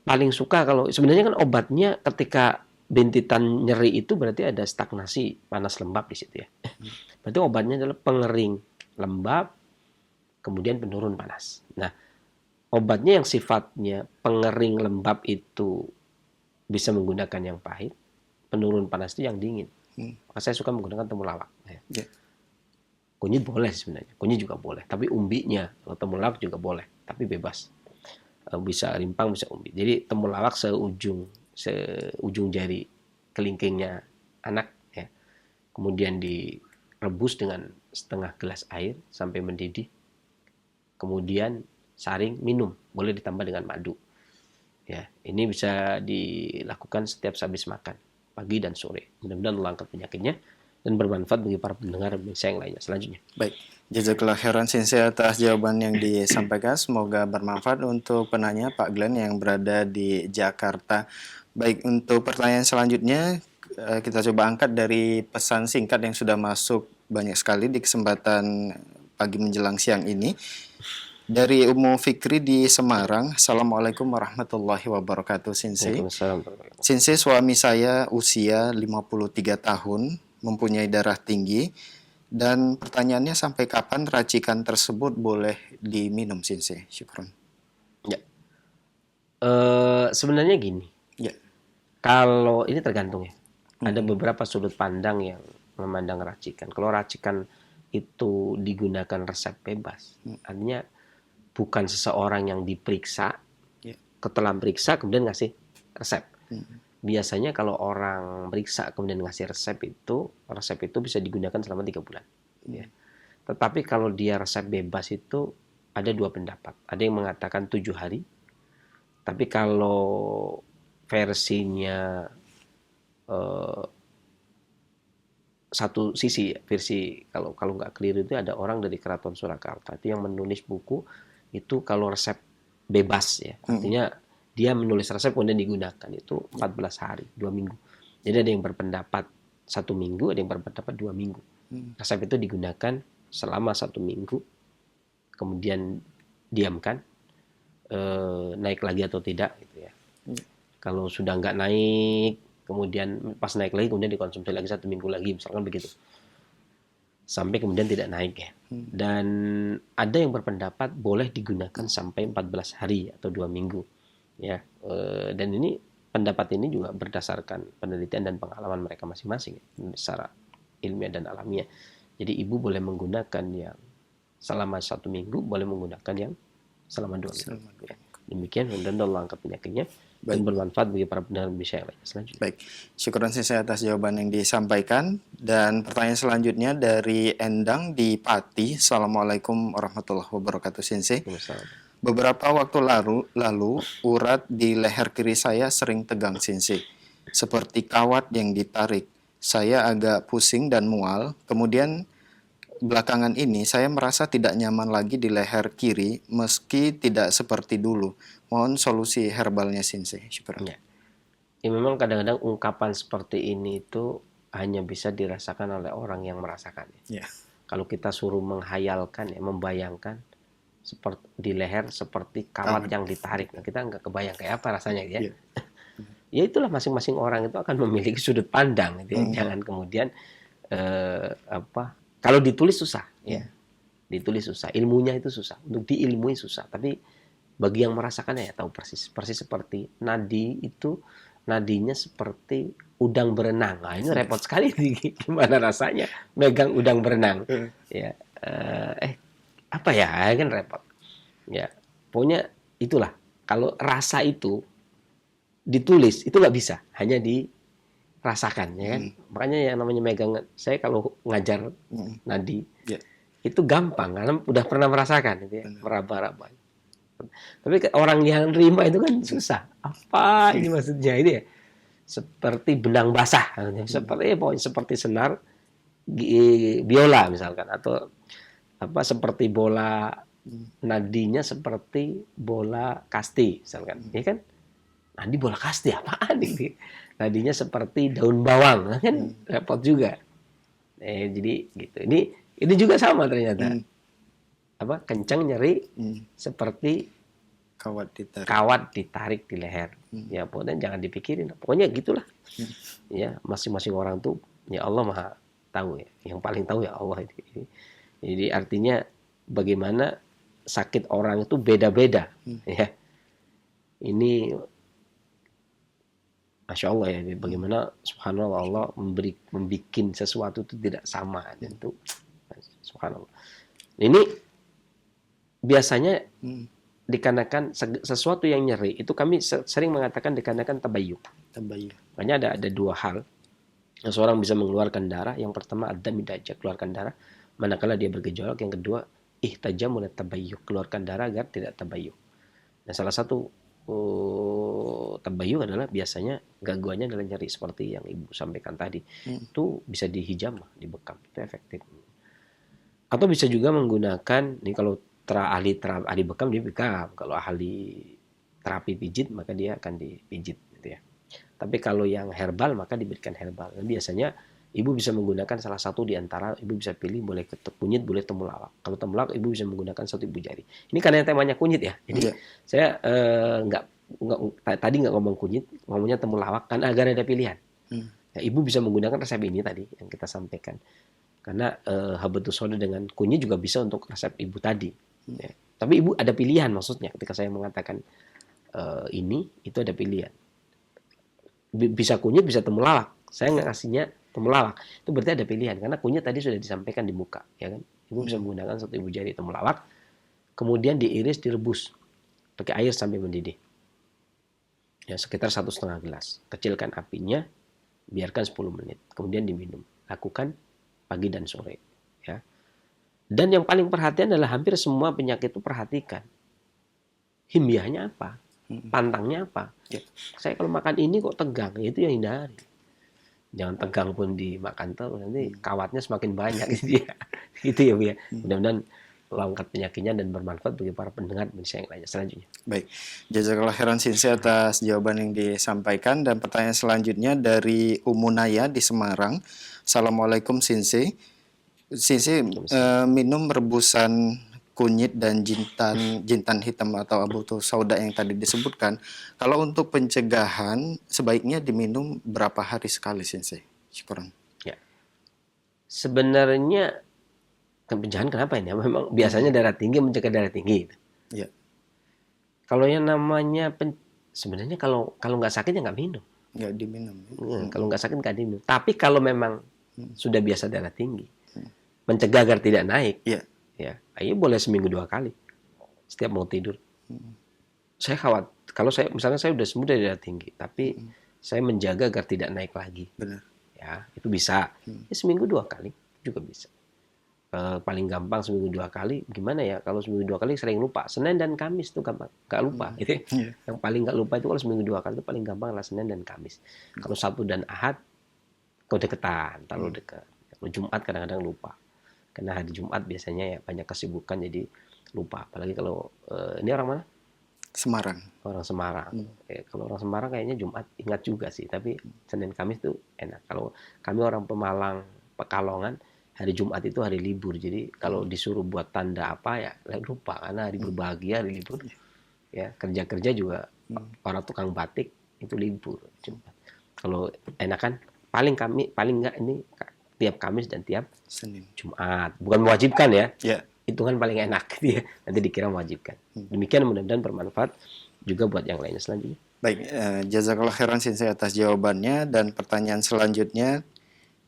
paling suka kalau sebenarnya kan obatnya ketika bintitan nyeri itu berarti ada stagnasi panas lembab di situ ya. Berarti obatnya adalah pengering lembab, kemudian penurun panas. Nah, obatnya yang sifatnya pengering lembab itu bisa menggunakan yang pahit, penurun panas itu yang dingin. Maka saya suka menggunakan temulawak. Ya. Kunyit boleh sebenarnya, kunyit juga boleh. Tapi umbinya, kalau temulawak juga boleh, tapi bebas. Bisa rimpang, bisa umbi. Jadi temulawak seujung jari kelingkingnya anak ya. Kemudian direbus dengan setengah gelas air sampai mendidih. Kemudian saring minum, boleh ditambah dengan madu. Ya, ini bisa dilakukan setiap habis makan, pagi dan sore. Mudah-mudahan Allah angkat penyakitnya dan bermanfaat bagi para pendengar yang lainnya. Selanjutnya.
Baik, jazakallah khairan Sensei atas jawaban yang disampaikan. Semoga bermanfaat untuk penanya Pak Glenn yang berada di Jakarta. Baik, untuk pertanyaan selanjutnya kita coba angkat dari pesan singkat yang sudah masuk banyak sekali di kesempatan pagi menjelang siang ini. Dari Umu Fikri di Semarang. Assalamualaikum warahmatullahi wabarakatuh, Sensei. Sensei, suami saya usia 53 tahun, mempunyai darah tinggi, dan pertanyaannya sampai kapan racikan tersebut boleh diminum, Sensei? Syukron.
Ya. Sebenarnya gini.
Ya.
Kalau ini tergantung ya. Ada beberapa sudut pandang yang memandang racikan. Kalau racikan itu digunakan resep bebas, artinya bukan seseorang yang diperiksa, setelah periksa kemudian ngasih resep. Biasanya kalau orang periksa kemudian ngasih resep itu bisa digunakan selama 3 bulan. Ya. Tetapi kalau dia resep bebas itu ada 2 pendapat. Ada yang mengatakan 7 hari. Tapi kalau versinya satu sisi versi kalau nggak keliru itu ada orang dari Keraton Surakarta itu yang menulis buku itu kalau resep bebas ya, artinya dia menulis resep kemudian digunakan itu 14 hari 2 minggu. Jadi ada yang berpendapat 1 minggu, ada yang berpendapat 2 minggu. Resep itu digunakan selama 1 minggu, kemudian diamkan, naik lagi atau tidak gitu ya. Kalau sudah nggak naik, kemudian pas naik lagi kemudian dikonsumsi lagi 1 minggu lagi, misalkan begitu. Sampai kemudian tidak naik ya. Dan ada yang berpendapat boleh digunakan sampai 14 hari atau 2 minggu. Ya, dan ini pendapat ini juga berdasarkan penelitian dan pengalaman mereka masing-masing ya, secara ilmiah dan alamiah. Jadi ibu boleh menggunakan yang selama 1 minggu, boleh menggunakan yang selama 2 minggu. Ya. Demikian, dan Allah angkat penyakitnya. Dan bermanfaat bagi para pendengar Indonesia yang lainnya. Selanjutnya.
Baik, syukuran saya atas jawaban yang disampaikan. Dan pertanyaan selanjutnya dari Endang di Pati. Assalamualaikum warahmatullahi wabarakatuh, Sensei. Beberapa waktu lalu urat di leher kiri saya sering tegang, Sensei. Seperti kawat yang ditarik. Saya agak pusing dan mual. Kemudian belakangan ini saya merasa tidak nyaman lagi di leher kiri meski tidak seperti dulu. Mohon solusi herbalnya, Sensei. Syukur.
Ya. Ya, memang kadang-kadang ungkapan seperti ini itu hanya bisa dirasakan oleh orang yang merasakan. Ya. Kalau kita suruh menghayalkan, ya, membayangkan seperti di leher seperti kawat yang ditarik, nah, kita nggak kebayang kayak apa rasanya, ya. Ya itulah masing-masing orang itu akan memiliki sudut pandang, gitu ya. Jangan kemudian kalau ditulis susah, ya. Ditulis susah, ilmunya itu susah, untuk diilmui susah, tapi bagi yang merasakannya ya tahu persis seperti nadinya seperti udang berenang. Nah, ini repot sekali gimana rasanya megang udang berenang. Ya, apa ya, kan repot. Ya, pokoknya itulah. Kalau rasa itu ditulis itu nggak bisa, hanya dirasakan, ya kan. Makanya yang namanya megang, saya kalau ngajar nadi itu gampang karena udah pernah merasakan itu ya, meraba-raba. Tapi orang yang nerima itu kan susah. Apa ini maksudnya ini ya? Seperti benang basah, seperti senar biola misalkan, atau apa seperti bola nadinya seperti bola kasti misalkan, ya kan? Nadi bola kasti apaan ini? Nadinya seperti daun bawang, kan repot juga. Jadi gitu. Ini juga sama ternyata. Apa kencang nyeri seperti kawat ditarik di leher. Ya pokoknya jangan dipikirin. Pokoknya gitulah. Ya masing-masing orang tuh ya Allah Maha tahu ya. Yang paling tahu ya Allah ini. Jadi artinya bagaimana sakit orang itu beda-beda. Ya. Ini Masya Allah ya, bagaimana subhanallah Allah membikin sesuatu itu tidak sama. Dan itu subhanallah. Ini biasanya dikarenakan sesuatu yang nyeri itu kami sering mengatakan dikarenakan tabayyuk. Makanya ada dua hal. Seorang bisa mengeluarkan darah. Yang pertama ad-dam dajjal, keluarkan darah manakala dia bergejolak. Yang kedua ihtajamul tabayyuk, keluarkan darah agar tidak tabayyuk. Nah, salah satu tabayyuk adalah biasanya gangguannya adalah nyeri seperti yang Ibu sampaikan tadi. Itu bisa dihijamah, dibekam, itu efektif. Atau bisa juga menggunakan, ini kalau ahli bekam dia bekam, kalau ahli terapi pijit maka dia akan dipijit gitu ya. Tapi kalau yang herbal maka diberikan herbal. Dan biasanya Ibu bisa menggunakan salah satu di antara, Ibu bisa pilih boleh kunyit, boleh temulawak. Kalau temulawak Ibu bisa menggunakan satu ibu jari. Ini karena temanya kunyit ya. Jadi saya tadi nggak ngomong kunyit, ngomongnya temulawak karena agar ada pilihan. Ya, Ibu bisa menggunakan resep ini tadi yang kita sampaikan. Karena habatus sauda dengan kunyit juga bisa untuk resep Ibu tadi. Ya. Tapi Ibu ada pilihan maksudnya ketika saya mengatakan ini itu ada pilihan. Bisa kunyit, bisa temulawak. Saya nggak ngasihnya temulawak. Itu berarti ada pilihan karena kunyit tadi sudah disampaikan di muka, ya kan? Ibu bisa menggunakan satu ibu jari temulawak, kemudian diiris, direbus pakai air sampai mendidih. Ya, sekitar 1,5 gelas. Kecilkan apinya, biarkan 10 menit. Kemudian diminum. Lakukan pagi dan sore, ya. Dan yang paling perhatian adalah hampir semua penyakit itu perhatikan. Himyahnya apa? Pantangnya apa? Ya. Saya kalau makan ini kok tegang, itu yang hindari. Jangan tegang pun dimakan terus, nanti kawatnya semakin banyak gitu ya. Gitu ya Bu ya. Mudah-mudahan mengangkat penyakitnya dan bermanfaat bagi para pendengar Indonesia yang lainnya. Selanjutnya.
Baik. Jazakallah khairan Sinse atas jawaban yang disampaikan, dan pertanyaan selanjutnya dari Umunaya di Semarang. Assalamualaikum Sinse. Sinse minum rebusan kunyit dan jintan hitam atau habatus sauda yang tadi disebutkan. Kalau untuk pencegahan sebaiknya diminum berapa hari sekali Sinse? Syukuran.
Ya. Sebenarnya pencegahan kenapa ini? Memang biasanya darah tinggi mencegah darah tinggi.
Ya.
Kalau yang namanya sebenarnya kalau nggak sakit ya nggak minum.
Nggak diminum.
Kalau nggak sakit nggak diminum. Tapi kalau memang sudah biasa darah tinggi, mencegah agar tidak naik.
Ya.
Ya, ayo boleh seminggu 2 kali setiap mau tidur. Saya khawatir kalau misalnya saya udah sembuh dari darah tinggi, tapi saya menjaga agar tidak naik lagi.
Benar.
Ya, itu bisa. Ya, seminggu 2 kali juga bisa. Paling gampang seminggu 2 kali. Gimana ya? Kalau seminggu 2 kali sering lupa. Senin dan Kamis itu gampang, nggak lupa. Gitu. Yang paling nggak lupa itu kalau seminggu 2 kali itu paling gampang adalah Senin dan Kamis. Kalau Sabtu dan Ahad kau deketan, terlalu dekat. Kalau Jumat kadang-kadang lupa. Karena hari Jumat biasanya ya banyak kesibukan jadi lupa. Apalagi kalau ini orang mana?
Semarang.
Orang Semarang. Kalau orang Semarang kayaknya Jumat ingat juga sih. Tapi Senin Kamis tuh enak. Kalau kami orang Pemalang, Pekalongan, hari Jumat itu hari libur. Jadi kalau disuruh buat tanda apa ya lupa. Karena hari berbahagia, hari libur. Ya, kerja-kerja juga para tukang batik itu libur Jumat. Kalau enak kan paling enggak ini tiap Kamis dan tiap
Senin.
Jumat. Bukan mewajibkan ya.
Ya.
Itu kan paling enak gitu ya. Nanti dikira mewajibkan. Demikian mudah-mudahan bermanfaat juga buat yang lainnya selanjutnya.
Baik, jazakallah khairan Sinse atas jawabannya, dan pertanyaan selanjutnya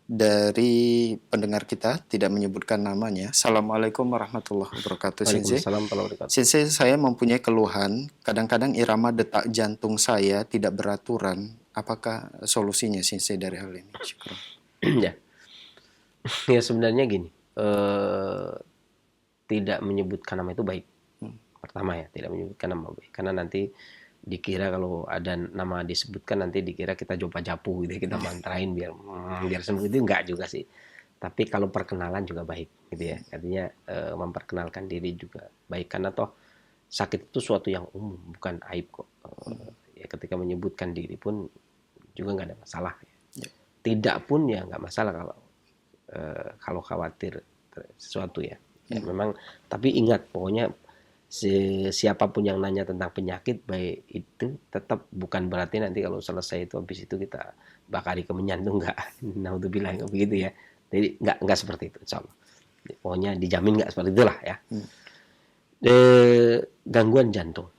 dari pendengar kita tidak menyebutkan namanya. Assalamualaikum warahmatullahi wabarakatuh Sinse.
Waalaikumsalam warahmatullahi wabarakatuh.
Sinse, saya mempunyai keluhan, kadang-kadang irama detak jantung saya tidak beraturan. Apakah solusinya Sinse dari hal ini? Syukur.
Ya. Ya sebenarnya gini, tidak menyebutkan nama itu baik. Pertama ya, tidak menyebutkan nama baik. Karena nanti dikira kalau ada nama disebutkan nanti dikira kita coba japu gitu ya, kita mantrain biar sembuh, itu enggak juga sih. Tapi kalau perkenalan juga baik gitu ya. Artinya memperkenalkan diri juga baik, karena toh sakit itu suatu yang umum, bukan aib kok. Ya ketika menyebutkan diri pun juga nggak ada masalah. Ya. Tidak pun ya nggak masalah kalau khawatir sesuatu ya. Ya memang, tapi ingat pokoknya siapapun yang nanya tentang penyakit baik itu tetap bukan berarti nanti kalau selesai itu habis itu kita bakari kemenyan tuh enggak. Naudzubillah, enggak begitu ya. Jadi enggak seperti itu insyaallah. Pokoknya dijamin enggak seperti itulah ya. Gangguan jantung.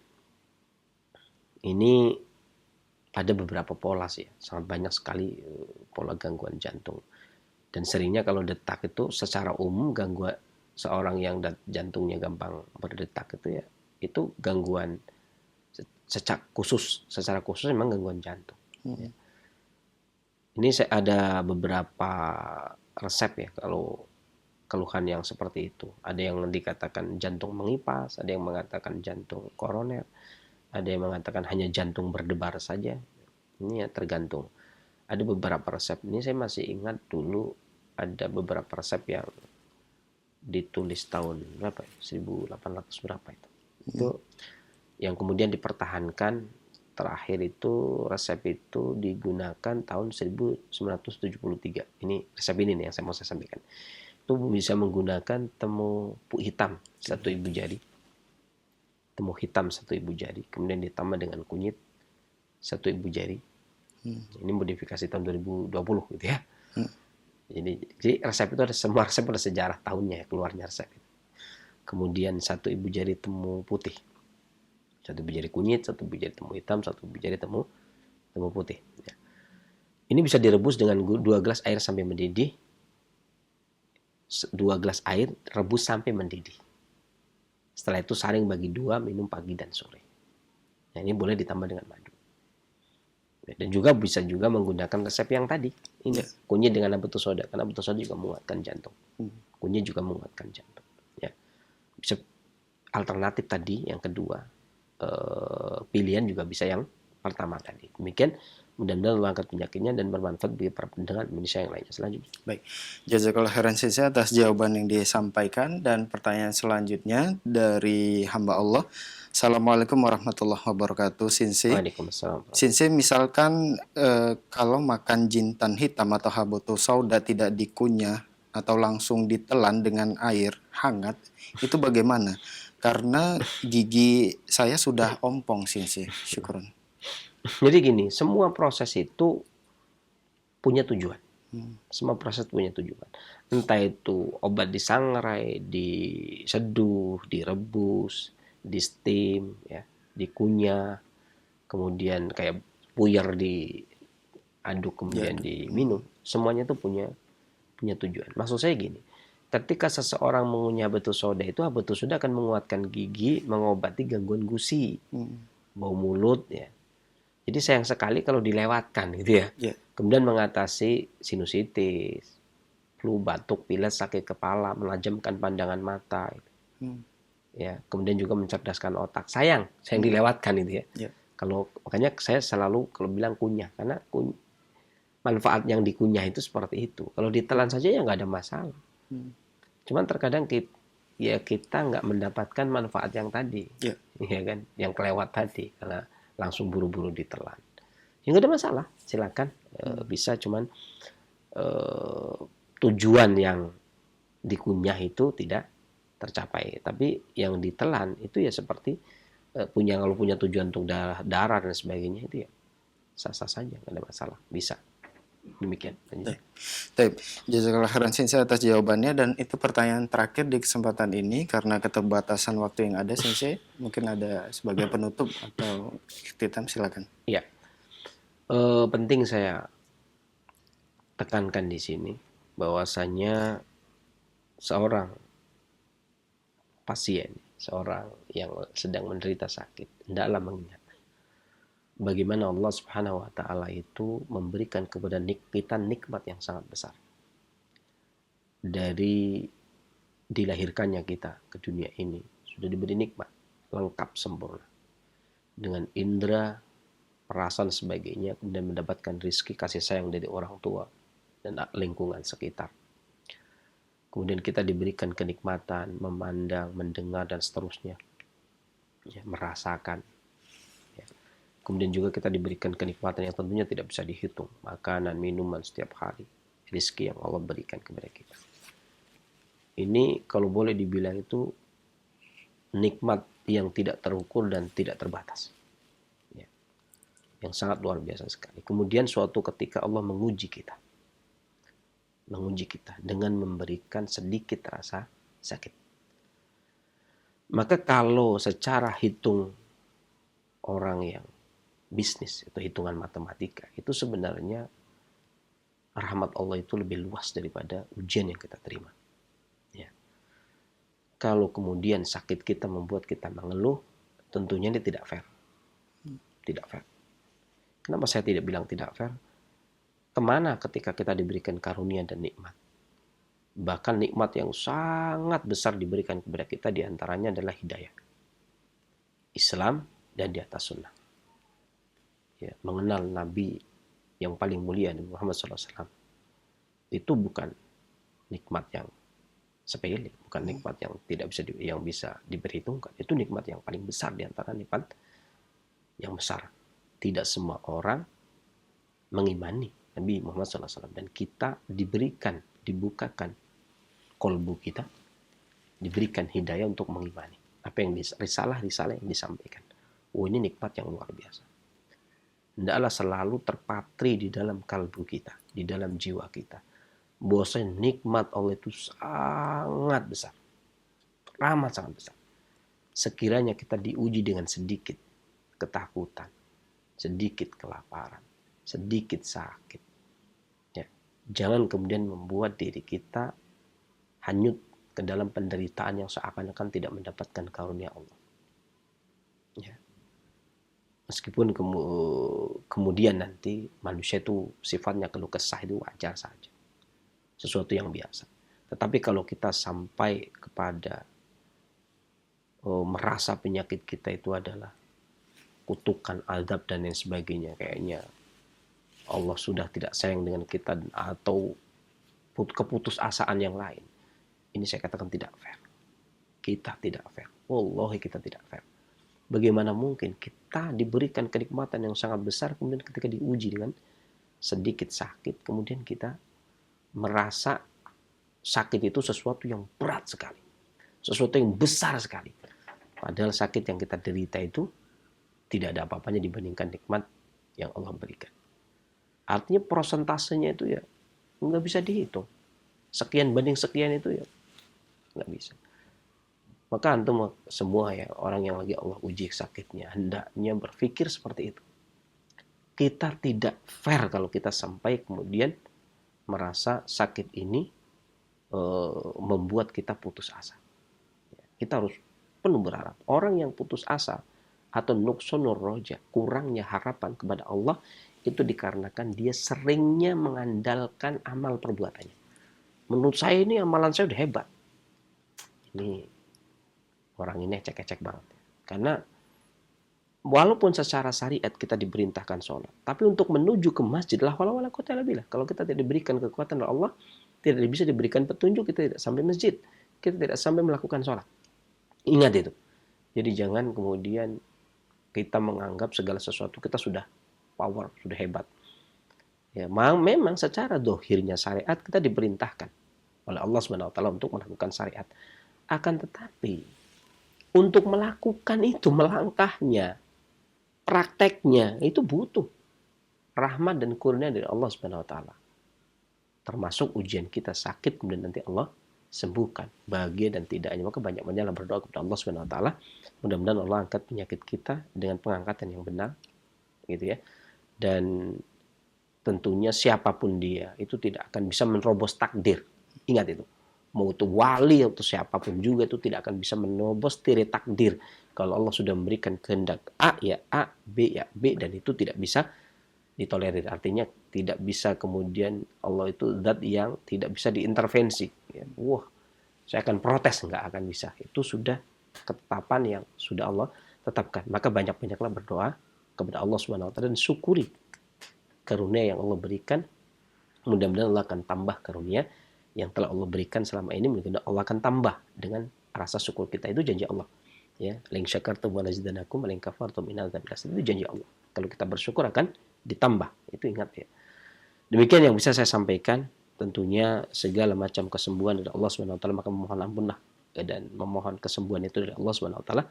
Ini ada beberapa pola sih, sangat banyak sekali pola gangguan jantung. Dan seringnya kalau detak itu secara umum gangguan seorang yang jantungnya gampang berdetak itu ya, itu gangguan secara khusus memang gangguan jantung. Ya. Ini ada beberapa resep ya kalau keluhan yang seperti itu. Ada yang dikatakan jantung mengipas, ada yang mengatakan jantung koroner, ada yang mengatakan hanya jantung berdebar saja. Ini ya tergantung. Ada beberapa resep. Ini saya masih ingat dulu ada beberapa resep yang ditulis tahun berapa ya? 1800 berapa itu. Itu yang kemudian dipertahankan, terakhir itu resep itu digunakan tahun 1973. Ini resep ini nih yang saya mau sampaikan. Itu bisa menggunakan temu hitam 1 ibu jari. Temu hitam 1 ibu jari, kemudian ditambah dengan kunyit 1 ibu jari. Ini modifikasi tahun 2020 gitu ya. Jadi resep itu ada, semua resep ada sejarah tahunnya ya, keluarnya resep itu. Kemudian 1 ibu jari temu putih, 1 ibu jari kunyit, 1 ibu jari temu hitam, 1 ibu jari temu putih. Ya. Ini bisa direbus dengan 2 gelas air sampai mendidih. 2 gelas air rebus sampai mendidih. Setelah itu saring bagi 2, minum pagi dan sore. Nah, ini boleh ditambah dengan madu. Dan juga bisa juga menggunakan resep yang tadi. Ini kunyit dengan abutus soda, karena abutus soda juga menguatkan jantung. Kunyit juga menguatkan jantung. Ya. Bisa alternatif tadi yang kedua. Pilihan juga bisa yang pertama tadi. Demikian, mudah-mudahan mengangkat penyakitnya dan bermanfaat bagi para pendengar Indonesia yang lainnya. Selanjutnya.
Baik, jazakallah khairan Sensei atas jawaban yang disampaikan. Dan pertanyaan selanjutnya dari hamba Allah. Assalamualaikum warahmatullahi wabarakatuh, Sensei.
Waalaikumsalam.
Sensei, misalkan kalau makan jintan hitam atau habatus sauda tidak dikunyah atau langsung ditelan dengan air hangat, itu bagaimana? Karena gigi saya sudah ompong, Sensei. Syukron.
Jadi gini, semua proses itu punya tujuan. Semua proses punya tujuan. Entah itu obat disangrai, diseduh, direbus, di steam, ya, dikunyah, kemudian kayak puyer diaduk kemudian diminum. Semuanya itu punya tujuan. Maksud saya gini, ketika seseorang mengunyah habatus sauda itu, habatus sauda akan menguatkan gigi, mengobati gangguan gusi, bau mulut, ya. Jadi sayang sekali kalau dilewatkan gitu ya. Kemudian mengatasi sinusitis, flu, batuk, pilek, sakit kepala, menajamkan pandangan mata. Gitu. Ya, kemudian juga mencerdaskan otak. Sayang dilewatkan itu ya. Kalau makanya saya selalu kalau bilang kunyah, karena manfaat yang dikunyah itu seperti itu. Kalau ditelan saja ya nggak ada masalah. Cuman terkadang kita nggak mendapatkan manfaat yang tadi, ya kan, yang kelewat tadi karena langsung buru-buru ditelan. Ya nggak ada masalah, silakan bisa. Cuman tujuan yang dikunyah itu tidak tercapai. Tapi yang ditelan itu ya seperti kalau punya tujuan untuk darah dan sebagainya itu ya sah-sah saja, nggak ada masalah, bisa. Demikian.
Baik, jazakallah khairan Sensei atas jawabannya. Dan itu pertanyaan terakhir di kesempatan ini karena keterbatasan waktu yang ada, Sensei. Mungkin ada sebagai penutup atau ikhtitam, silakan.
Iya. Penting saya tekankan di sini bahwasanya seorang pasien, seorang yang sedang menderita sakit, hendaklah mengingat bagaimana Allah Subhanahu wa taala itu memberikan kepada kita nikmat yang sangat besar. Dari dilahirkannya kita ke dunia ini sudah diberi nikmat lengkap sempurna dengan indera, perasaan sebagainya, kemudian mendapatkan rizki kasih sayang dari orang tua dan lingkungan sekitar. Kemudian kita diberikan kenikmatan, memandang, mendengar, dan seterusnya. Ya, merasakan. Ya. Kemudian juga kita diberikan kenikmatan yang tentunya tidak bisa dihitung. Makanan, minuman setiap hari. Rizki yang Allah berikan kepada kita. Ini kalau boleh dibilang itu nikmat yang tidak terukur dan tidak terbatas. Ya. Yang sangat luar biasa sekali. Kemudian suatu ketika Allah menguji kita dengan memberikan sedikit rasa sakit. Maka kalau secara hitung orang yang bisnis, itu hitungan matematika, itu sebenarnya rahmat Allah itu lebih luas daripada ujian yang kita terima. Ya. Kalau kemudian sakit kita membuat kita mengeluh, tentunya ini tidak fair. Tidak fair. Kenapa saya tidak bilang tidak fair? Kemana ketika kita diberikan karunia dan nikmat? Bahkan nikmat yang sangat besar diberikan kepada kita diantaranya adalah hidayah. Islam dan di atas sunnah. Ya, mengenal Nabi yang paling mulia, Nabi Muhammad SAW. Itu bukan nikmat yang sepele, bukan nikmat yang tidak bisa yang bisa diperhitungkan. Itu nikmat yang paling besar di antara nikmat yang besar. Tidak semua orang mengimani Nabi Muhammad SAW, dan kita dibukakan kolbu kita, diberikan hidayah untuk mengimani apa yang risalah yang disampaikan. Oh, ini nikmat yang luar biasa. Hendaklah selalu terpatri di dalam kalbu kita, di dalam jiwa kita, bahwasanya nikmat Allah itu sangat besar, amat sangat besar. Sekiranya kita diuji dengan sedikit ketakutan, sedikit kelaparan, sedikit sakit, ya, jangan kemudian membuat diri kita hanyut ke dalam penderitaan yang seakan-akan tidak mendapatkan karunia Allah. Ya. Meskipun kemudian nanti manusia itu sifatnya keluh kesah, itu wajar saja, sesuatu yang biasa. Tetapi kalau kita sampai kepada merasa penyakit kita itu adalah kutukan, azab dan lain sebagainya, kayaknya Allah sudah tidak sayang dengan kita, atau keputusasaan yang lain, ini saya katakan tidak fair. Kita tidak fair. Wallahi kita tidak fair. Bagaimana mungkin kita diberikan kenikmatan yang sangat besar, kemudian ketika diuji dengan sedikit sakit, kemudian kita merasa sakit itu sesuatu yang berat sekali, sesuatu yang besar sekali. Padahal sakit yang kita derita itu tidak ada apa-apanya dibandingkan nikmat yang Allah berikan. Artinya prosentasenya itu ya nggak bisa dihitung. Sekian banding sekian itu ya nggak bisa. Maka antum semua ya, orang yang lagi Allah uji sakitnya, hendaknya berpikir seperti itu. Kita tidak fair kalau kita sampai kemudian merasa sakit ini membuat kita putus asa. Kita harus penuh berharap. Orang yang putus asa atau nuqsanur roja, kurangnya harapan kepada Allah, itu dikarenakan dia seringnya mengandalkan amal perbuatannya. Menurut saya ini amalan saya udah hebat. Ini orang ini ecek-ecek banget. Karena walaupun secara syariat kita diperintahkan sholat, tapi untuk menuju ke masjid la haula wala quwwata illa billah, kalau kita tidak diberikan kekuatan oleh Allah, tidak bisa diberikan petunjuk, kita tidak sampai masjid, kita tidak sampai melakukan sholat. Ingat itu. Jadi jangan kemudian kita menganggap segala sesuatu kita sudah power, sudah hebat. Ya, memang secara dohirnya syariat kita diperintahkan oleh Allah SWT untuk melakukan syariat. Akan tetapi untuk melakukan itu, melangkahnya, prakteknya, itu butuh rahmat dan kurnia dari Allah SWT. Termasuk ujian kita sakit, kemudian nanti Allah sembuhkan, bahagia dan tidaknya. Maka banyak-banyaklah berdoa kepada Allah SWT. Mudah-mudahan Allah angkat penyakit kita dengan pengangkatan yang benar, gitu ya. Dan tentunya siapapun dia itu tidak akan bisa menerobos takdir. Ingat itu. Mau itu wali atau siapapun juga itu tidak akan bisa menerobos tirai takdir. Kalau Allah sudah memberikan kehendak A ya A, B ya B, dan itu tidak bisa ditolerir. Artinya tidak bisa kemudian Allah itu zat yang tidak bisa diintervensi. Ya. Wah, saya akan protes, nggak akan bisa. Itu sudah ketetapan yang sudah Allah tetapkan. Maka banyak-banyaklah berdoa kepada Allah Subhanahu wa taala dan syukuri karunia yang Allah berikan. Mudah-mudahan Allah akan tambah karunia yang telah Allah berikan selama ini. Mungkin Allah akan tambah dengan rasa syukur kita. Itu janji Allah. Ya, lain syakartum wa lazidanakum wa lain kafartum inna adzabi lasyadid. Itu janji Allah. Kalau kita bersyukur akan ditambah. Itu ingat ya. Demikian yang bisa saya sampaikan. Tentunya segala macam kesembuhan dari Allah Subhanahu wa taala, maka memohon ampunlah dan memohon kesembuhan itu dari Allah Subhanahu wa taala.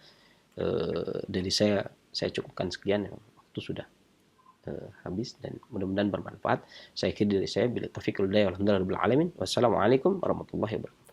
Dari saya cukupkan sekian, waktu sudah habis dan mudah-mudahan bermanfaat. Saya akhiri dari saya bila taufiq wal hidayah walhamdulillahirabbil alamin. Wassalamualaikum warahmatullahi wabarakatuh.